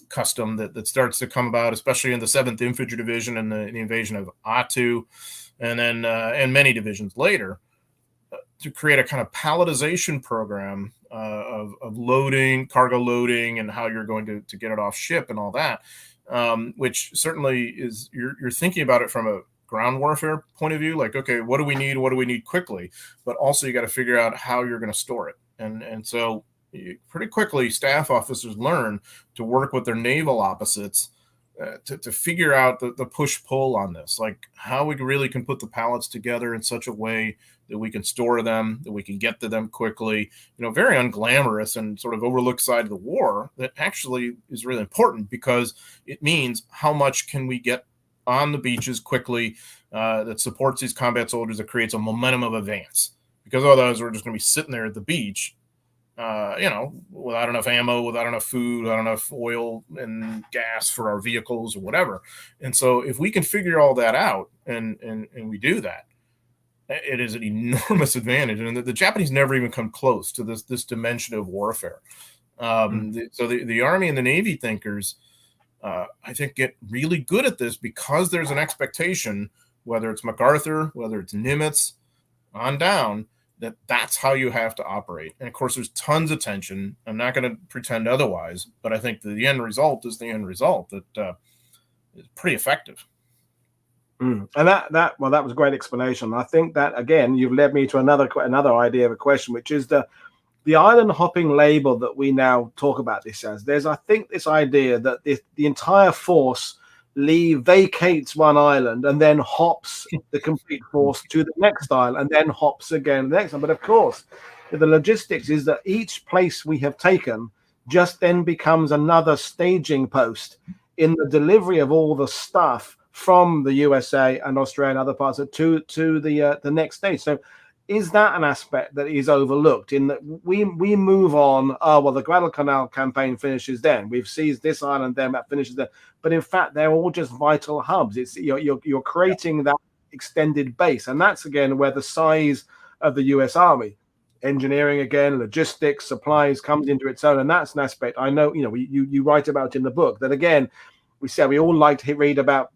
custom that starts to come about, especially in the 7th Infantry Division and the invasion of Attu, and then and many divisions later, to create a kind of palletization program of loading, cargo loading, and how you're going to get it off ship and all that, which certainly is, you're thinking about it from a ground warfare point of view, like, okay, what do we need quickly? But also you got to figure out how you're going to store it. And so pretty quickly, staff officers learn to work with their naval opposites to figure out the push-pull on this, like how we really can put the pallets together in such a way that we can store them, that we can get to them quickly, very unglamorous and sort of overlooked side of the war that actually is really important, because it means how much can we get on the beaches quickly that supports these combat soldiers, that creates a momentum of advance. Because otherwise we're just going to be sitting there at the beach without enough ammo, without enough food, without enough oil and gas for our vehicles or whatever. And so if we can figure all that out and we do that, it is an enormous advantage. And the Japanese never even come close to this dimension of warfare. So the Army and the Navy thinkers, I think, get really good at this because there's an expectation, whether it's MacArthur, whether it's Nimitz, on down, that's how you have to operate. And of course, there's tons of tension. I'm not going to pretend otherwise, but I think the end result is the end result that is pretty effective. And that was a great explanation. I think that, again, you've led me to another idea of a question, which is the island hopping label that we now talk about this as. There's, I think, this idea that the entire force vacates one island and then hops the complete force to the next island and then hops again the next one. But of course, the logistics is that each place we have taken just then becomes another staging post in the delivery of all the stuff from the USA and Australia and other parts to the next stage. So is that an aspect that is overlooked in that we move on? Oh, well, the Guadalcanal campaign finishes then. We've seized this island, then that finishes there. But in fact, they're all just vital hubs. It's you're creating that extended base, and that's again where the size of the U.S. Army, engineering again, logistics, supplies comes into its own, and that's an aspect I know. You write about in the book that again. We said we all like to read about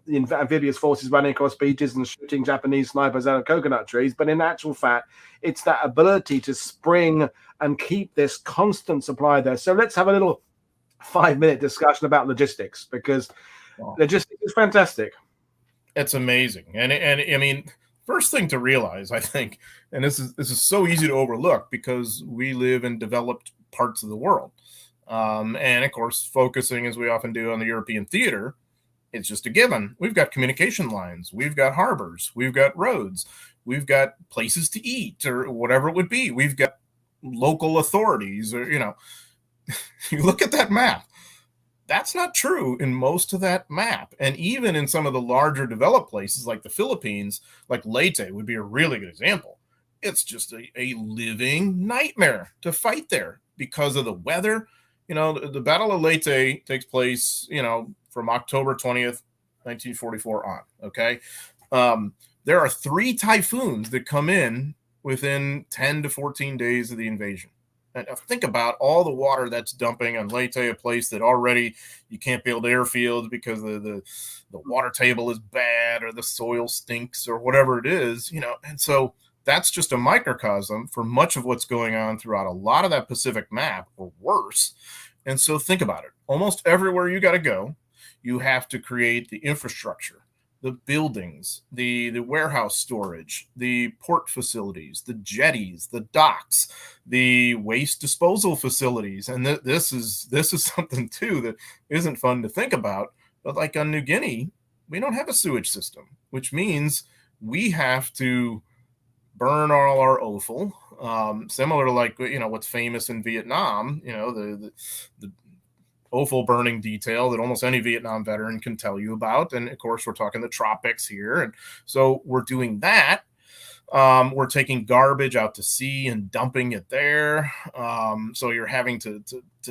the amphibious forces running across beaches and shooting Japanese snipers out of coconut trees, but in actual fact, it's that ability to spring and keep this constant supply there. So let's have a little 5-minute discussion about logistics, because logistics is fantastic. It's amazing, and I mean, first thing to realize, I think, and this is so easy to overlook because we live in developed parts of the world, and of course, focusing as we often do on the European theater. It's just a given. We've got communication lines. We've got harbors. We've got roads. We've got places to eat or whatever it would be. We've got local authorities or, you look at that map. That's not true in most of that map. And even in some of the larger developed places like the Philippines, like Leyte would be a really good example. It's just a living nightmare to fight there because of the weather. The Battle of Leyte takes place, from October 20th, 1944 on, okay? There are 3 typhoons that come in within 10 to 14 days of the invasion. And think about all the water that's dumping on Leyte, a place that already you can't build airfields because the water table is bad or the soil stinks or whatever it is, and so that's just a microcosm for much of what's going on throughout a lot of that Pacific map, or worse. And so think about it. Almost everywhere you got to go, you have to create the infrastructure, the buildings, the warehouse storage, the port facilities, the jetties, the docks, the waste disposal facilities. And this is something too that isn't fun to think about. But like on New Guinea, we don't have a sewage system, which means we have to burn all our offal, similar to like what's famous in Vietnam. The offal burning detail that almost any Vietnam veteran can tell you about. And of course, we're talking the tropics here. And so we're doing that. We're taking garbage out to sea and dumping it there. So you're having to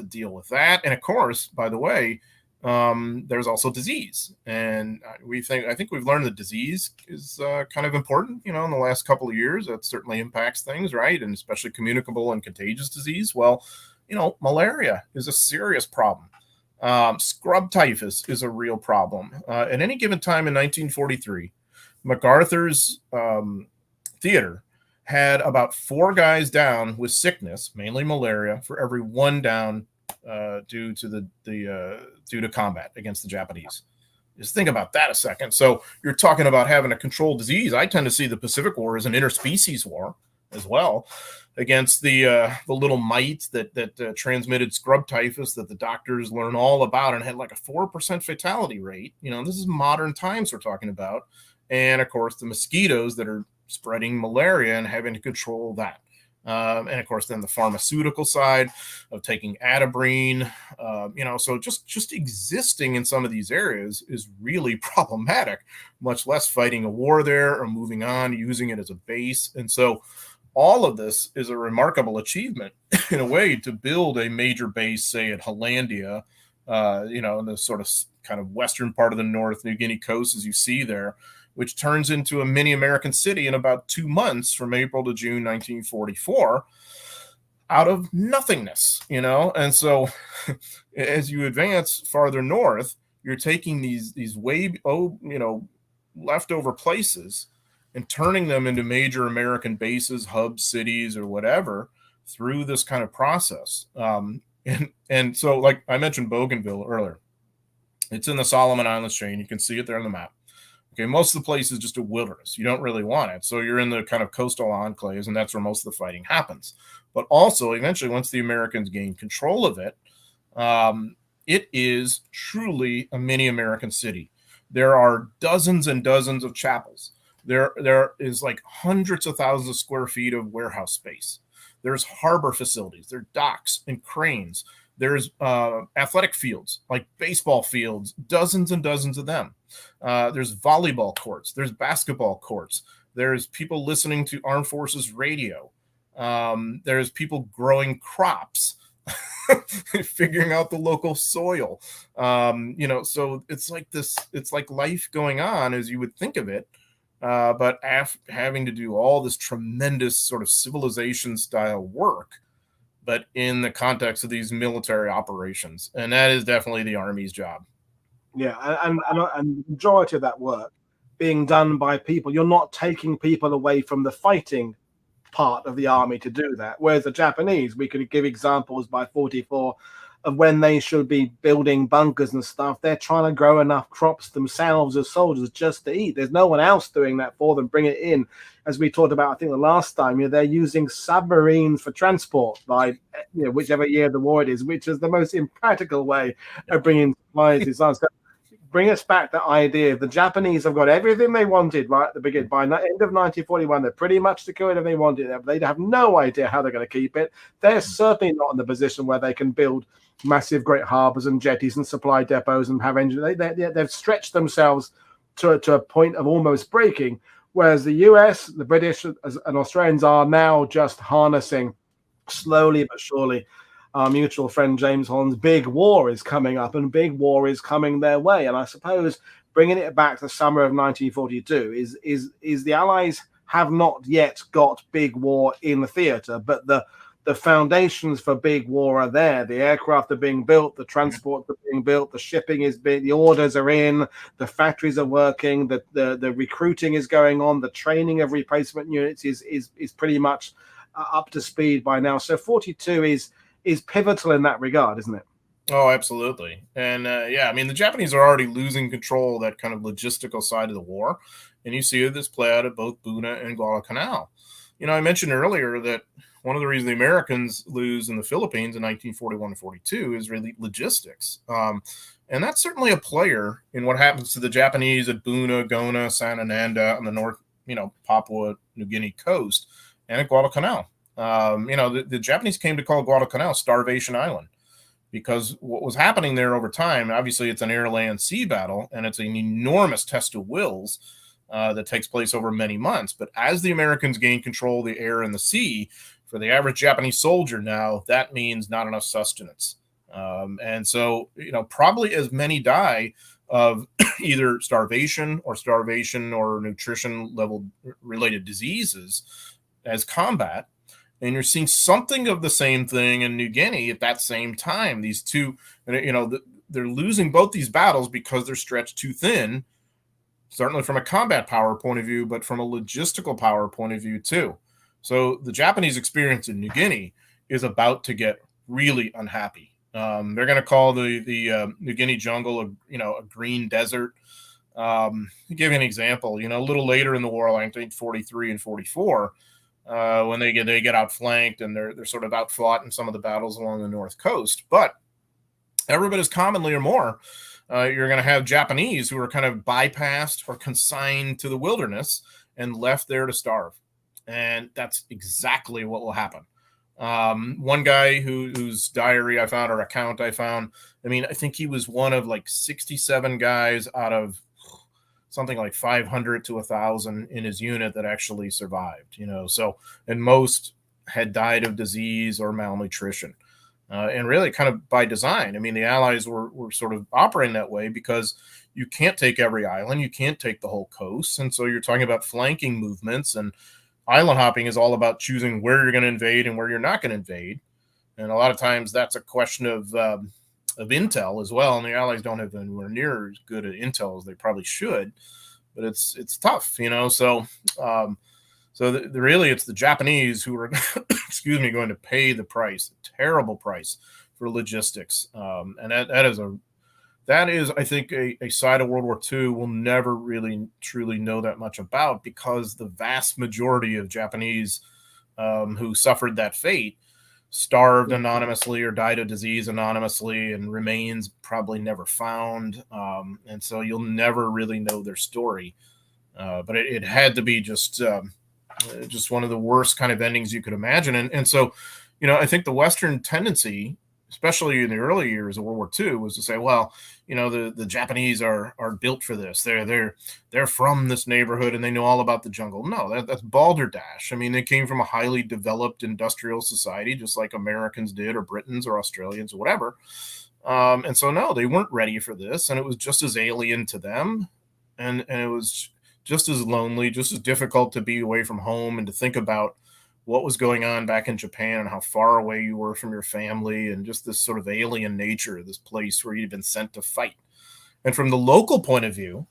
deal with that. And of course, by the way, there's also disease. And I think we've learned that disease is kind of important, in the last couple of years. That certainly impacts things, right? And especially communicable and contagious disease. Well, malaria is a serious problem. Scrub typhus is a real problem. At any given time in 1943, MacArthur's theater had about 4 guys down with sickness, mainly malaria, for every 1 down due to combat against the Japanese. Just think about that a second. So you're talking about having a controlled disease. I tend to see the Pacific War as an interspecies war as well, against the little mite that transmitted scrub typhus that the doctors learn all about and had like a 4% fatality rate. This is modern times we're talking about. And of course, the mosquitoes that are spreading malaria and having to control that. And of course, then the pharmaceutical side of taking Atabrine, so just existing in some of these areas is really problematic, much less fighting a war there or moving on, using it as a base. And so all of this is a remarkable achievement in a way to build a major base, say at Hollandia, in the sort of kind of western part of the North New Guinea coast, as you see there, which turns into a mini American city in about 2 months from April to June 1944 out of nothingness, And so as you advance farther north, you're taking these way, leftover places and turning them into major American bases, hubs, cities, or whatever through this kind of process. And so, like I mentioned Bougainville earlier, it's in the Solomon Islands chain. You can see it there on the map. Okay, most of the place is just a wilderness. You don't really want it. So you're in the kind of coastal enclaves, and that's where most of the fighting happens. But also, eventually, once the Americans gain control of it, it is truly a mini American city. There are dozens and dozens of chapels. There is like hundreds of thousands of square feet of warehouse space. There's harbor facilities. There are docks and cranes. There's athletic fields, like baseball fields, dozens and dozens of them. There's volleyball courts. There's basketball courts. There's people listening to Armed Forces radio. There's people growing crops, figuring out the local soil. So it's like this. It's like life going on as you would think of it. But having to do all this tremendous sort of civilization style work, but in the context of these military operations. And that is definitely the Army's job. Yeah, and the majority of that work being done by people. You're not taking people away from the fighting part of the army to do that. Whereas the Japanese, we could give examples by 44 of when they should be building bunkers and stuff. They're trying to grow enough crops themselves as soldiers just to eat. There's no one else doing that for them. Bring it in. As we talked about, I think the last time, they're using submarines for transport by, whichever year of the war it is, which is the most impractical way of bringing supplies. So bring us back the idea of the Japanese have got everything they wanted right at the beginning. By the end of 1941, they're pretty much secured if they wanted it. They have no idea how they're going to keep it. They're certainly not in the position where they can build massive great harbors and jetties and supply depots and have engines. They've stretched themselves to a point of almost breaking, whereas the US, the British and Australians are now just harnessing slowly but surely. Our mutual friend James Holland's big war is coming up, and big war is coming their way. And I suppose bringing it back to the summer of 1942 is the Allies have not yet got big war in the theater, but the foundations for big war are there. The aircraft are being built, the transport are being built, the shipping is being, the orders are in, the factories are working, the recruiting is going on, the training of replacement units is pretty much up to speed by now. So 42 is pivotal in that regard, isn't it? Oh, absolutely. And the Japanese are already losing control of that kind of logistical side of the war. And you see this play out at both Buna and Guadalcanal. I mentioned earlier that one of the reasons the Americans lose in the Philippines in 1941 and 42 is really logistics. And that's certainly a player in what happens to the Japanese at Buna, Gona, Sanananda on the North, Papua New Guinea coast, and at Guadalcanal. The Japanese came to call Guadalcanal Starvation Island because what was happening there over time, obviously it's an air, land, sea battle, and it's an enormous test of wills that takes place over many months. But as the Americans gain control of the air and the sea, for the average Japanese soldier now, that means not enough sustenance. And so, probably as many die of either starvation or nutrition level related diseases as combat. And you're seeing something of the same thing in New Guinea at that same time. These two, they're losing both these battles because they're stretched too thin, certainly from a combat power point of view, but from a logistical power point of view too. So the Japanese experience in New Guinea is about to get really unhappy. They're going to call the New Guinea jungle a green desert. To give you an example, a little later in the war, like I think 43 and 44, when they get outflanked and they're sort of outfought in some of the battles along the north coast. But every bit as commonly or more, you're going to have Japanese who are kind of bypassed or consigned to the wilderness and left there to starve. And that's exactly what will happen. One guy whose diary I found or account I found, I think he was one of like 67 guys out of something like 500 to 1,000 in his unit that actually survived, so, and most had died of disease or malnutrition. And really kind of by design. I mean, the Allies were sort of operating that way because you can't take every island, you can't take the whole coast. And so you're talking about flanking movements, and island hopping is all about choosing where you're going to invade and where you're not going to invade. And a lot of times that's a question of intel as well. And the Allies don't have anywhere near as good at intel as they probably should, but it's tough, So, really, it's the Japanese who are, going to pay the price, a terrible price for logistics. And that is, I think, a side of World War II we'll never really truly know that much about, because the vast majority of Japanese who suffered that fate starved anonymously or died of disease anonymously, and remains probably never found. And so you'll never really know their story. But it had to be just one of the worst kind of endings you could imagine. And so, I think the Western tendency, especially in the early years of World War II, was to say, well, the Japanese are built for this. They're from this neighborhood and they know all about the jungle. No, that's balderdash. I mean, they came from a highly developed industrial society, just like Americans did, or Britons or Australians or whatever. And so, no, they weren't ready for this. And it was just as alien to them. And it was just as lonely, just as difficult to be away from home and to think about what was going on back in Japan and how far away you were from your family, and just this sort of alien nature of this place where you'd been sent to fight. And from the local point of view,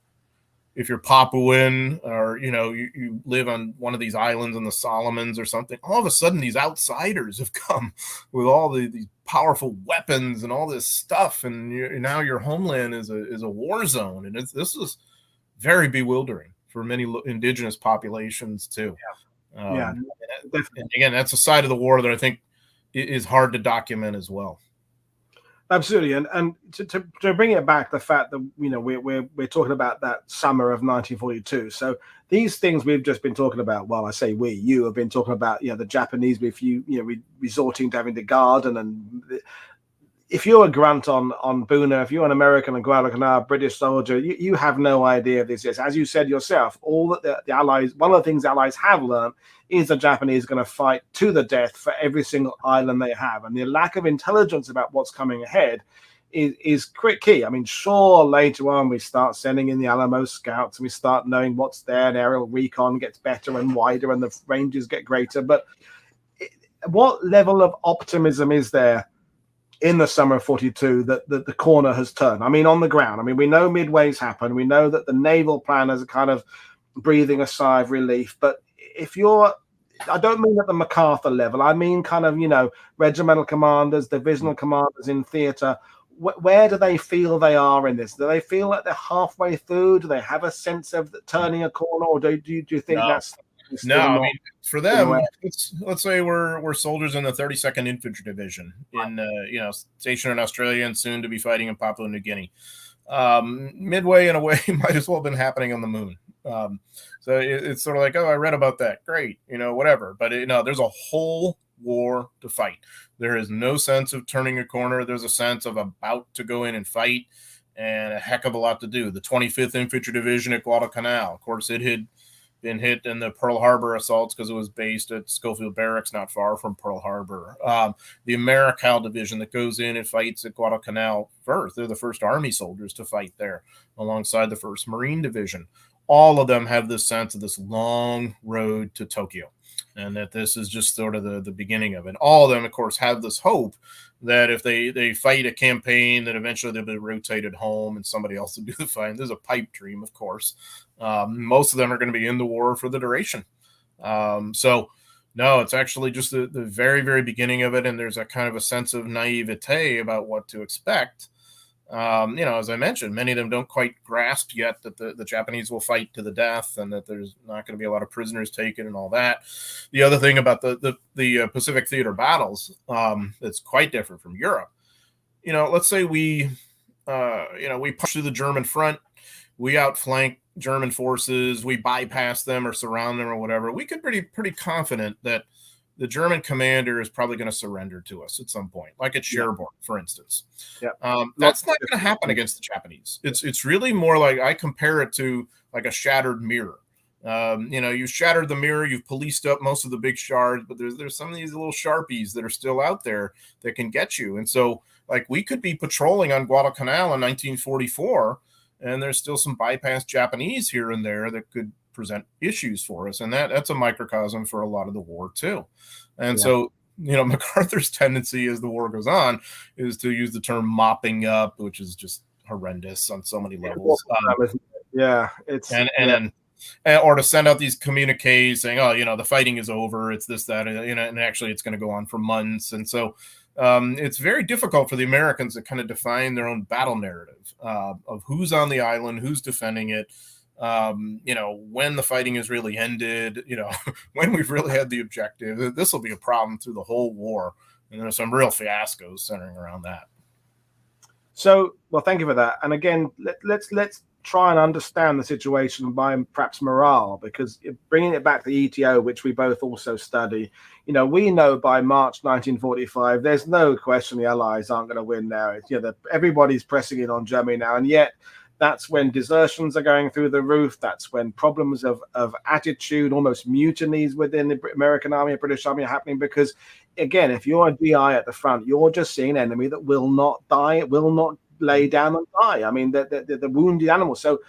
if you're Papuan, or, you live on one of these islands in the Solomons or something, all of a sudden these outsiders have come with all these powerful weapons and all this stuff. And now your homeland is a war zone. And this is very bewildering for many indigenous populations too. And again, that's a side of the war that I think is hard to document as well. Absolutely, and to bring it back, the fact that we're talking about that summer of 1942. So these things we've just been talking about. Well, I say you have been talking about the Japanese with resorting to having to garden, and if you're a grunt on Buna, if you're an American on Guadalcanal, British soldier, you have no idea of this. As you said yourself, all that the Allies, one of the things the Allies have learned is the Japanese are going to fight to the death for every single island they have. And the lack of intelligence about what's coming ahead is key. I mean, sure, later on we start sending in the Alamo scouts and we start knowing what's there, and aerial recon gets better and wider and the ranges get greater. But what level of optimism is there in the summer of 42 that the corner has turned? I mean, on the ground, I mean, we know Midway's happened. We know that the naval planners are kind of breathing a sigh of relief. But if you're, I don't mean at the MacArthur level, I mean kind of, regimental commanders, divisional commanders in theater, where do they feel they are in this? Do they feel like they're halfway through? Do they have a sense of turning a corner, or do you think that's... No, I mean, for them, let's say we're soldiers in the 32nd Infantry Division in stationed in Australia and soon to be fighting in Papua New Guinea. Midway, in a way, might as well have been happening on the moon. So it's sort of like, oh, I read about that, great, whatever. But there's a whole war to fight. There is no sense of turning a corner. There's a sense of about to go in and fight, and a heck of a lot to do. The 25th Infantry Division at Guadalcanal, of course, it had been hit in the Pearl Harbor assaults because it was based at Schofield Barracks, not far from Pearl Harbor. The Americal Division that goes in and fights at Guadalcanal first. They're the first Army soldiers to fight there alongside the 1st Marine Division. All of them have this sense of this long road to Tokyo, and that this is just sort of the beginning of it. All of them, of course, have this hope that if they fight a campaign, that eventually they'll be rotated home and somebody else will do the fighting. There's a pipe dream, of course. Most of them are going to be in the war for the duration. So, no, it's actually just the very, very beginning of it, and there's a kind of a sense of naivete about what to expect. As I mentioned, many of them don't quite grasp yet that the Japanese will fight to the death, and that there's not going to be a lot of prisoners taken and all that. The other thing about the Pacific Theater battles that's quite different from Europe. Let's say we push through the German front, we outflank German forces, we bypass them or surround them or whatever. We could be pretty confident that the German commander is probably going to surrender to us at some point, like at Cherbourg, for instance. Yeah. That's not going to happen against the Japanese. It's really more like, I compare it to like a shattered mirror. You shattered the mirror, you've policed up most of the big shards, but there's some of these little Sharpies that are still out there that can get you. And so, like, we could be patrolling on Guadalcanal in 1944, and there's still some bypass Japanese here and there that could present issues for us. And that's a microcosm for a lot of the war too. And so, MacArthur's tendency as the war goes on is to use the term mopping up, which is just horrendous on so many levels. Or to send out these communiques saying, oh, the fighting is over, it's this, that, and actually it's going to go on for months. And so it's very difficult for the Americans to kind of define their own battle narrative of who's on the island, who's defending it, when the fighting is really ended, when we've really had the objective. This will be a problem through the whole war. And there's some real fiascos centering around that. So, well, thank you for that. And again, let's try and understand the situation by perhaps morale, because bringing it back to the ETO, which we both also study, we know by March 1945, there's no question the Allies aren't going to win now. Everybody's pressing in on Germany now, and yet that's when desertions are going through the roof. That's when problems of attitude, almost mutinies within the American Army and British Army are happening, because, again, if you're a DI at the front, you're just seeing an enemy that will not die, will not lay down and die. I mean, the wounded animals. So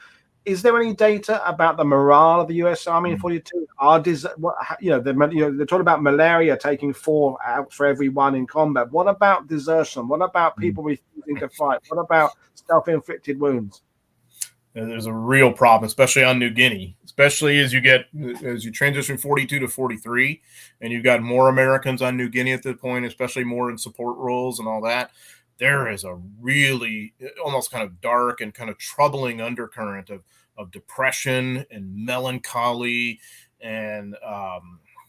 is there any data about the morale of the US Army in 42? They're talking about malaria taking 4 out for every 1 in combat. What about desertion? What about people refusing to fight? What about self-inflicted wounds? There's a real problem, especially on New Guinea, especially as you transition 42 to 43, and you've got more Americans on New Guinea at that point, especially more in support roles and all that. There is a really almost kind of dark and kind of troubling undercurrent of depression and melancholy and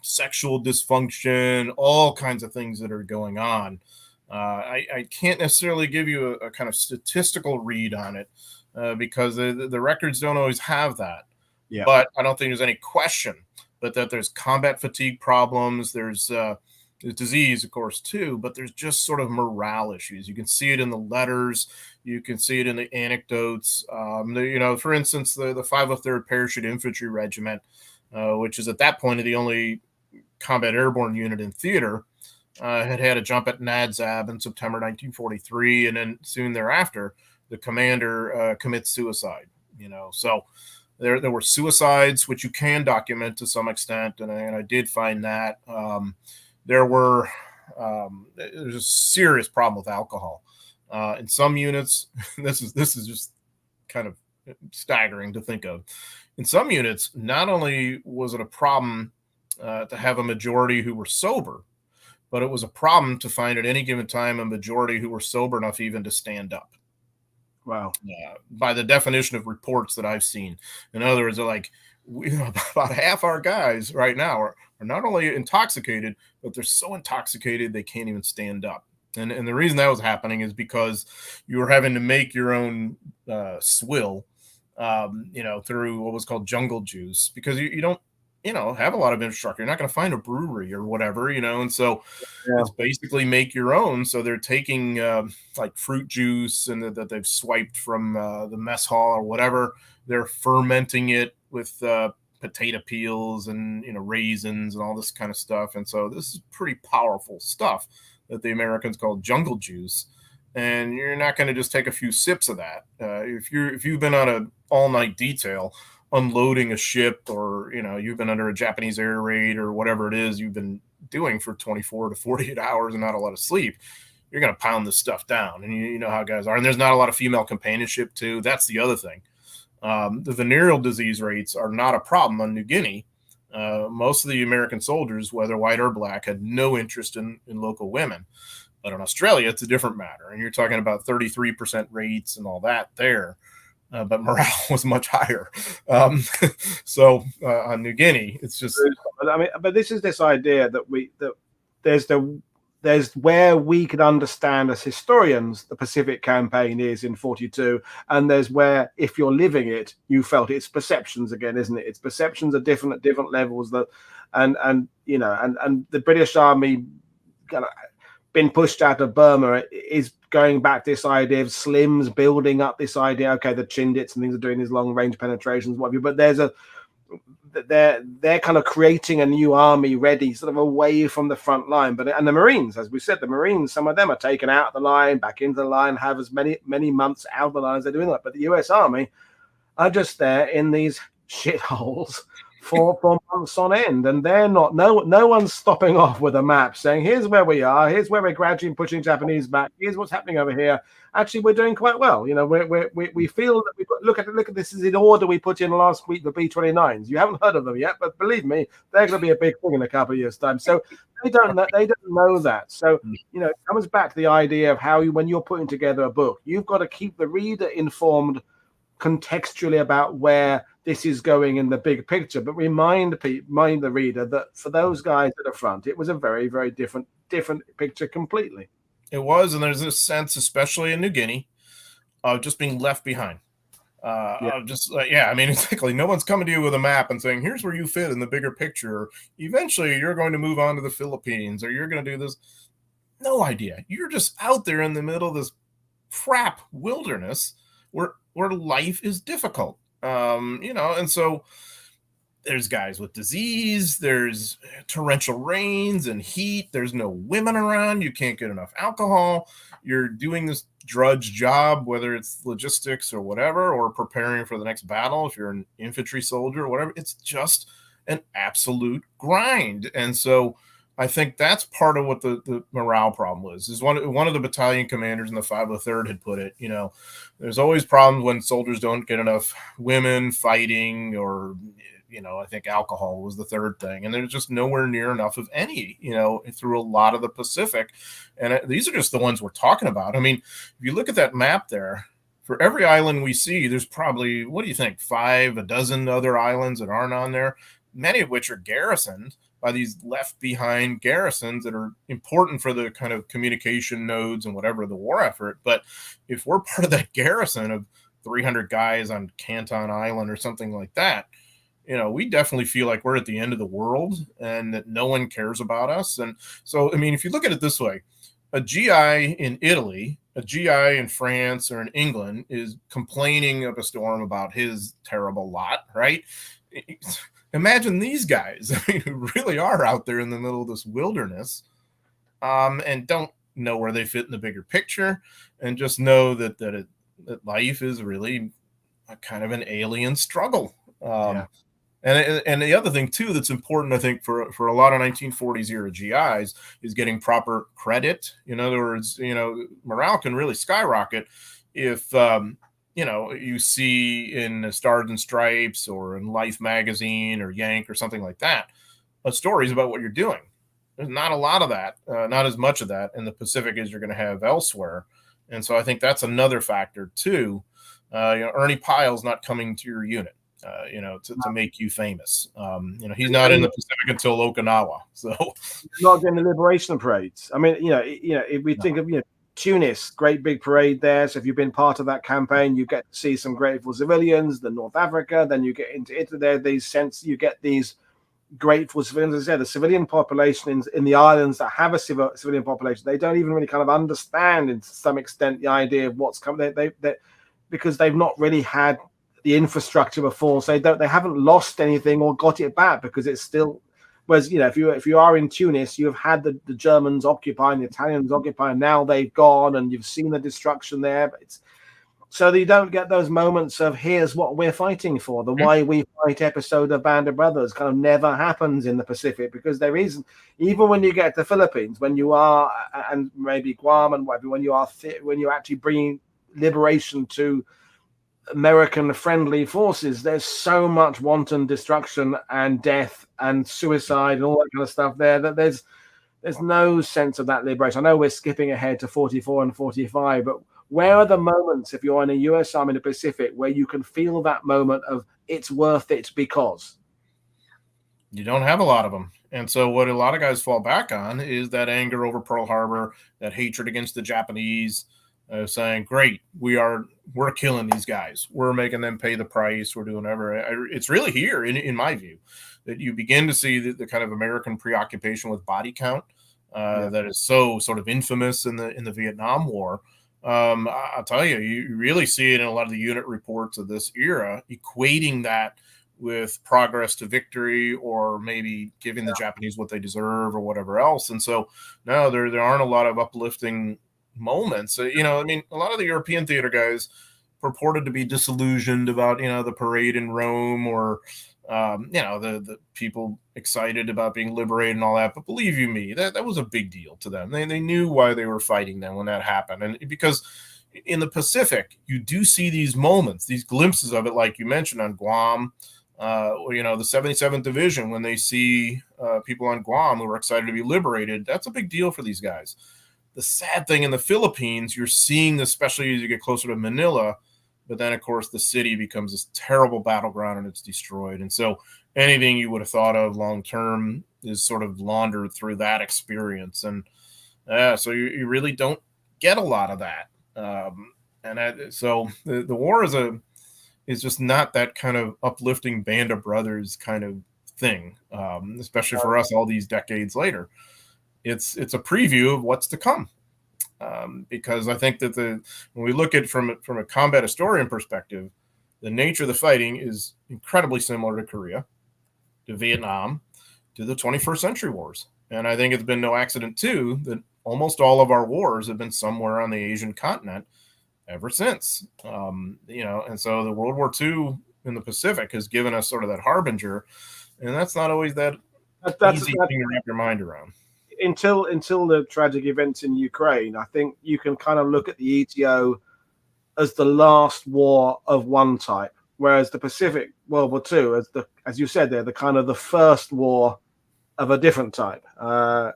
sexual dysfunction, all kinds of things that are going on. I can't necessarily give you a kind of statistical read on it because the records don't always have that. Yeah. But I don't think there's any question but that there's combat fatigue problems. There's disease, of course, too, but there's just sort of morale issues. You can see it in the letters. You can see it in the anecdotes. For instance, the 503rd Parachute Infantry Regiment, which is at that point the only combat airborne unit in theater, had a jump at Nadzab in September 1943, and then soon thereafter, the commander commits suicide. So there were suicides, which you can document to some extent, and I did find that. There's a serious problem with alcohol in some units. This is just kind of staggering to think of. In some units, not only was it a problem to have a majority who were sober, but it was a problem to find at any given time a majority who were sober enough even to stand up. Wow. By the definition of reports that I've seen. In other words, they're like, about half our guys right now are not only intoxicated, but they're so intoxicated they can't even stand up. And the reason that was happening is because you were having to make your own swill, through what was called jungle juice, because you don't, have a lot of infrastructure. You're not going to find a brewery or whatever, and so it's basically make your own. So they're taking like fruit juice and that they've swiped from the mess hall or whatever. They're fermenting it with potato peels and raisins and all this kind of stuff. And so this is pretty powerful stuff that the Americans call jungle juice. And you're not going to just take a few sips of that. If you've been on an all-night detail unloading a ship, or you've been under a Japanese air raid or whatever it is you've been doing for 24 to 48 hours and not a lot of sleep, you're going to pound this stuff down. And you know how guys are. And there's not a lot of female companionship too. That's the other thing. The venereal disease rates are not a problem on New Guinea. Most of the American soldiers, whether white or black, had no interest in local women. But in Australia, it's a different matter. And you're talking about 33% rates and all that there. But morale was much higher. So on New Guinea, it's just. But this is this idea that there's where we could understand as historians the Pacific Campaign is in 42, and there's where, if you're living it, you felt it's perceptions again, isn't it? It's perceptions are different at different levels. And the British Army kind of been pushed out of Burma is going back to this idea of Slims building up this idea. Okay, the Chindits and things are doing these long range penetrations, whatever. But they're kind of creating a new army ready, sort of away from the front line. And the Marines, as we said, the Marines, some of them are taken out of the line, back into the line, have as many months out of the line as they're doing that. But the US Army are just there in these shitholes for months on end, and they're not. No one's stopping off with a map saying, "Here's where we are. Here's where we're gradually pushing Japanese back. Here's what's happening over here." Actually, we're doing quite well. You know, we feel that we look at this is in order. We put in last week the B-29s. You haven't heard of them yet, but believe me, they're going to be a big thing in a couple of years' time. So they don't know that. So you know, it comes back to the idea of how when you're putting together a book, you've got to keep the reader informed contextually about where this is going in the big picture, but remind the reader that for those guys at the front, it was a very, very different picture completely. It was, and there's this sense, especially in New Guinea, of just being left behind. I mean, exactly. No one's coming to you with a map and saying, "Here's where you fit in the bigger picture. Eventually, you're going to move on to the Philippines, or you're going to do this." No idea. You're just out there in the middle of this crap wilderness where life is difficult. And so there's guys with disease, there's torrential rains and heat, there's no women around, you can't get enough alcohol, you're doing this drudge job, whether it's logistics or whatever, or preparing for the next battle, if you're an infantry soldier or whatever, it's just an absolute grind. And so I think that's part of what the morale problem was. Is one of the battalion commanders in the 503rd had put it, you know, there's always problems when soldiers don't get enough women fighting, or, you know, I think alcohol was the third thing. And there's just nowhere near enough of any, you know, through a lot of the Pacific. And these are just the ones we're talking about. I mean, if you look at that map there, for every island we see, there's probably, what do you think, 5, 12 other islands that aren't on there, many of which are garrisoned by these left behind garrisons that are important for the kind of communication nodes and whatever the war effort. But if we're part of that garrison of 300 guys on Canton Island or something like that, you know, we definitely feel like we're at the end of the world and that no one cares about us. And so, I mean, if you look at it this way, a GI in Italy, a GI in France or in England is complaining up a storm about his terrible lot, right? Imagine these guys, I mean, who really are out there in the middle of this wilderness, and don't know where they fit in the bigger picture, and just know that life is really a kind of an alien struggle. And the other thing too that's important, I think, for a lot of 1940s era GIs is getting proper credit. In other words, you know, morale can really skyrocket if you know, you see in Stars and Stripes or in Life magazine or Yank or something like that, stories about what you're doing. There's not a lot of that, not as much of that in the Pacific as you're going to have elsewhere. And so I think that's another factor too. You know, Ernie Pyle's not coming to your unit, you know, to make you famous. You know, he's not in the Pacific until Okinawa. So not getting the liberation parades. I mean, you know, if we think of, you know, Tunis, great big parade there. So if you've been part of that campaign, you get to see some grateful civilians. The North Africa, then you get into Italy. There, you get these grateful civilians. As I said, the civilian population in the islands that have a civilian population, they don't even really kind of understand, in some extent, the idea of what's coming. They because they've not really had the infrastructure before, so they haven't lost anything or got it back, because it's still. Whereas, you know, if you are in Tunis, you have had the Germans occupying, the Italians occupying. Now they've gone, and you've seen the destruction there. But it's so that you don't get those moments of here's what we're fighting for. The why we fight episode of Band of Brothers kind of never happens in the Pacific, because there isn't. Even when you get to the Philippines, when you are, and maybe Guam and whatever, when you're actually bringing liberation to American friendly forces, there's so much wanton destruction and death and suicide and all that kind of stuff there, that there's no sense of that liberation. I know we're skipping ahead to 44 and 45, but where are the moments, if you're in a US Army in the Pacific, where you can feel that moment of it's worth it? Because you don't have a lot of them. And so what a lot of guys fall back on is that anger over Pearl Harbor, that hatred against the Japanese, saying, great, we're killing these guys. We're making them pay the price. We're doing whatever. It's really here, in my view, that you begin to see the kind of American preoccupation with body count. that is so sort of infamous in the Vietnam War. I'll tell you, you really see it in a lot of the unit reports of this era, equating that with progress to victory, or maybe giving the Japanese what they deserve or whatever else. And so, no, there aren't a lot of uplifting moments. I mean, a lot of the European theater guys purported to be disillusioned about, the parade in Rome, or, the people excited about being liberated and all that. But believe you me, that was a big deal to them. They knew why they were fighting then when that happened. And because in the Pacific, you do see these moments, these glimpses of it, like you mentioned on Guam, the 77th Division, when they see people on Guam who are excited to be liberated. That's a big deal for these guys. The sad thing in the Philippines, you're seeing this, especially as you get closer to Manila, but then, of course, the city becomes this terrible battleground and it's destroyed. And so anything you would have thought of long-term is sort of laundered through that experience. And so you really don't get a lot of that. So the war is just not that kind of uplifting band of brothers kind of thing, especially for us all these decades later. It's a preview of what's to come. Because I think that when we look at from a combat historian perspective, the nature of the fighting is incredibly similar to Korea, to Vietnam, to the 21st century wars. And I think it's been no accident, too, that almost all of our wars have been somewhere on the Asian continent ever since. And so the World War II in the Pacific has given us sort of that harbinger, and that's not always that easy thing to wrap your mind around. Until the tragic events in Ukraine, I think you can kind of look at the ETO as the last war of one type, whereas the Pacific World War II, as you said, they're the kind of the first war of a different type. I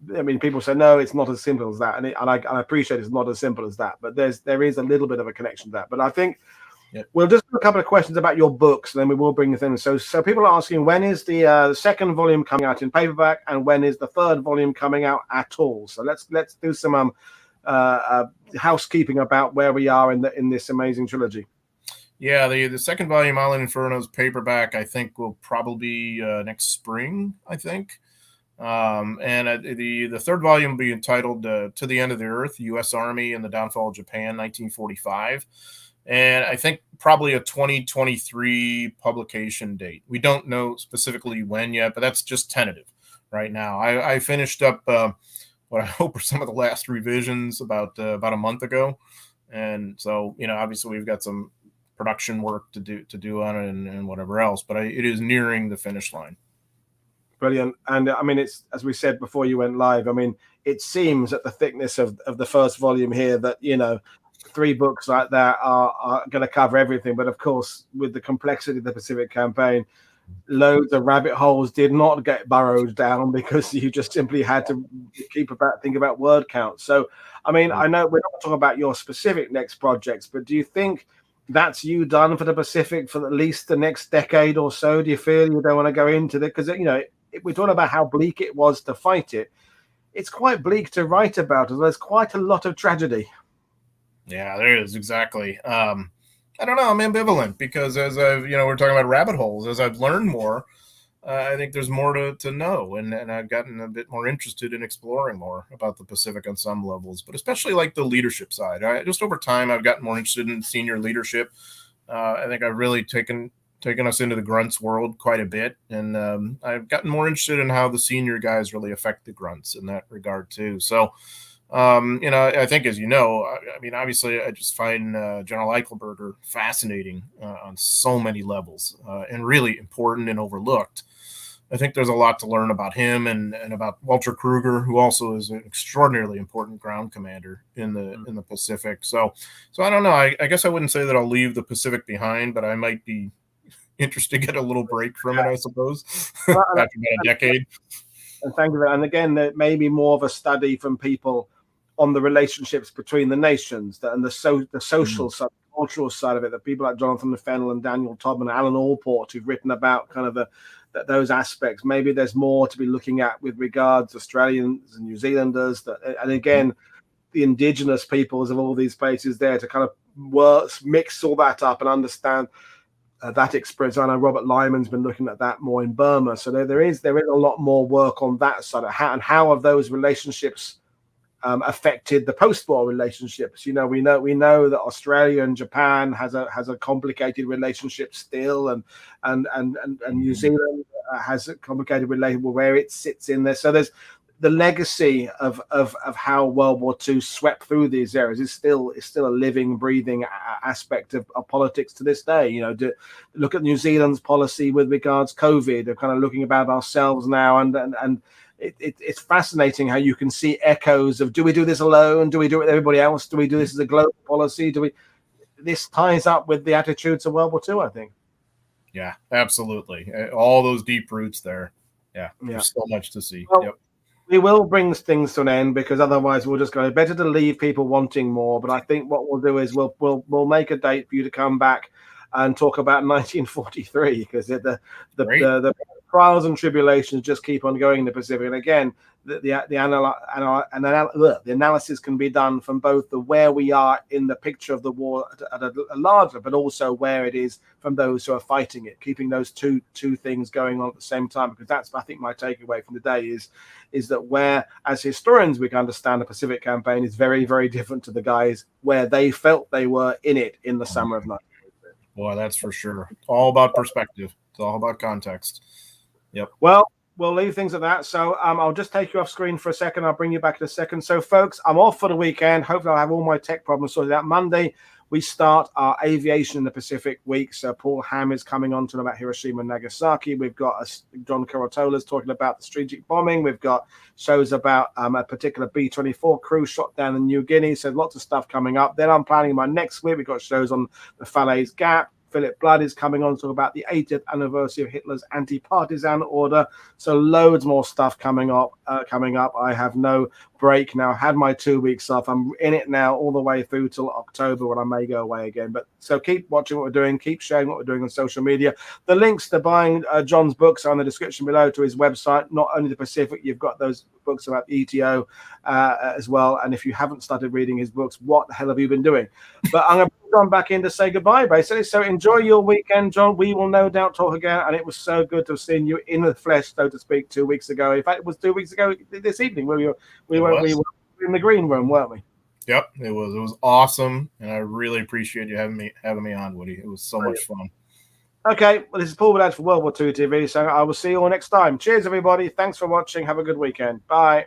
mean, people say no, it's not as simple as that, and I appreciate it's not as simple as that, but there is a little bit of a connection to that. But I think we'll just do a couple of questions about your books, and then we will bring the things. So people are asking, when is the second volume coming out in paperback, and when is the third volume coming out at all? So let's do some housekeeping about where we are in this amazing trilogy. Yeah, the second volume, Island Infernos paperback, I think will probably be next spring, I think. And the third volume will be entitled To the End of the Earth, U.S. Army and the Downfall of Japan, 1945. And I think probably a 2023 publication date. We don't know specifically when yet, but that's just tentative right now. I finished up what I hope are some of the last revisions about a month ago. And so, obviously we've got some production work to do on it and whatever else, but it is nearing the finish line. Brilliant. And I mean, it's, as we said before you went live, I mean, it seems at the thickness of the first volume here that, 3 books like that are going to cover everything. But of course, with the complexity of the Pacific campaign, loads of rabbit holes did not get burrowed down because you just simply had to think about word count. So, I mean, I know we're not talking about your specific next projects, but do you think that's you done for the Pacific for at least the next decade or so? Do you feel you don't want to go into it? Because, we're talking about how bleak it was to fight it. It's quite bleak to write about. There's quite a lot of tragedy. Yeah, there is, exactly. I don't know. I'm ambivalent because as I've, we're talking about rabbit holes. As I've learned more, I think there's more to know, and I've gotten a bit more interested in exploring more about the Pacific on some levels, but especially like the leadership side. Just over time, I've gotten more interested in senior leadership. I think I've really taken us into the grunts world quite a bit, and I've gotten more interested in how the senior guys really affect the grunts in that regard too. So. I think, as I mean, obviously, I just find General Eichelberger fascinating on so many levels and really important and overlooked. I think there's a lot to learn about him and about Walter Kruger, who also is an extraordinarily important ground commander in the Pacific. So I don't know. I guess I wouldn't say that I'll leave the Pacific behind, but I might be interested to get a little break from it, I suppose, after about a decade. And thank you. And again, there may be more of a study from people on the relationships between the nations and the social side, cultural side of it. The people like Jonathan Fennell and Daniel Todd and Alan Allport who've written about kind of those aspects. Maybe there's more to be looking at with regards to Australians and New Zealanders. And again, the indigenous peoples of all these places there to kind of mix all that up and understand that experience. I know Robert Lyman's been looking at that more in Burma. So there is a lot more work on that side of how have those relationships affected the post-war relationships. We know that Australia and Japan has a complicated relationship still, and New Zealand has a complicated relationship where it sits in there. So there's the legacy of how World War II swept through these areas is still a living, breathing aspect of politics to this day. Look at New Zealand's policy with regards COVID. They're kind of looking about ourselves now, and it's fascinating how you can see echoes of, do we do this alone? Do we do it with everybody else? Do we do this as a global policy? This ties up with the attitudes of World War II, I think. Yeah, absolutely. All those deep roots there. Yeah. There's so much to see. Well, we will bring things to an end, because otherwise we'll just go. Better to leave people wanting more. But I think what we'll do is we'll make a date for you to come back and talk about 1943, because the trials and tribulations just keep on going in the Pacific. And again, the analysis can be done from both the where we are in the picture of the war at a larger, but also where it is from those who are fighting it, keeping those two things going on at the same time. Because that's, I think, my takeaway from the day is that where, as historians, we can understand the Pacific campaign is very, very different to the guys where they felt they were in it in the summer of 1943. Boy, that's for sure. It's all about perspective. It's all about context. Yep. Well, we'll leave things at that. So I'll just take you off screen for a second. I'll bring you back in a second. So, folks, I'm off for the weekend. Hopefully I'll have all my tech problems sorted out. Monday, we start our Aviation in the Pacific week. So Paul Ham is coming on to about Hiroshima and Nagasaki. We've got John Carotola's talking about the strategic bombing. We've got shows about a particular B-24 crew shot down in New Guinea. So lots of stuff coming up. Then I'm planning my next week. We've got shows on the Falaise Gap. Philip Blood is coming on to talk about the 80th anniversary of Hitler's anti-partisan order. So loads more stuff coming up. I have no break now. I had my 2 weeks off. I'm in it now all the way through till October, when I may go away again. But so keep watching what we're doing. Keep sharing what we're doing on social media. The links to buying John's books are in the description below to his website. Not only the Pacific, you've got those books about ETO as well. And if you haven't started reading his books, what the hell have you been doing? But I'm going to put John back in to say goodbye, basically. So enjoy your weekend, John. We will no doubt talk again. And it was so good to have seen you in the flesh, so to speak, 2 weeks ago. In fact, it was 2 weeks ago this evening where we were in the green room, weren't we? Yep, it was awesome, and I really appreciate you having me on, Woody. It was so much fun. Okay, well, this is Paul Woodadge for World War II TV, so I will see you all next time. Cheers, everybody. Thanks for watching. Have a good weekend. Bye.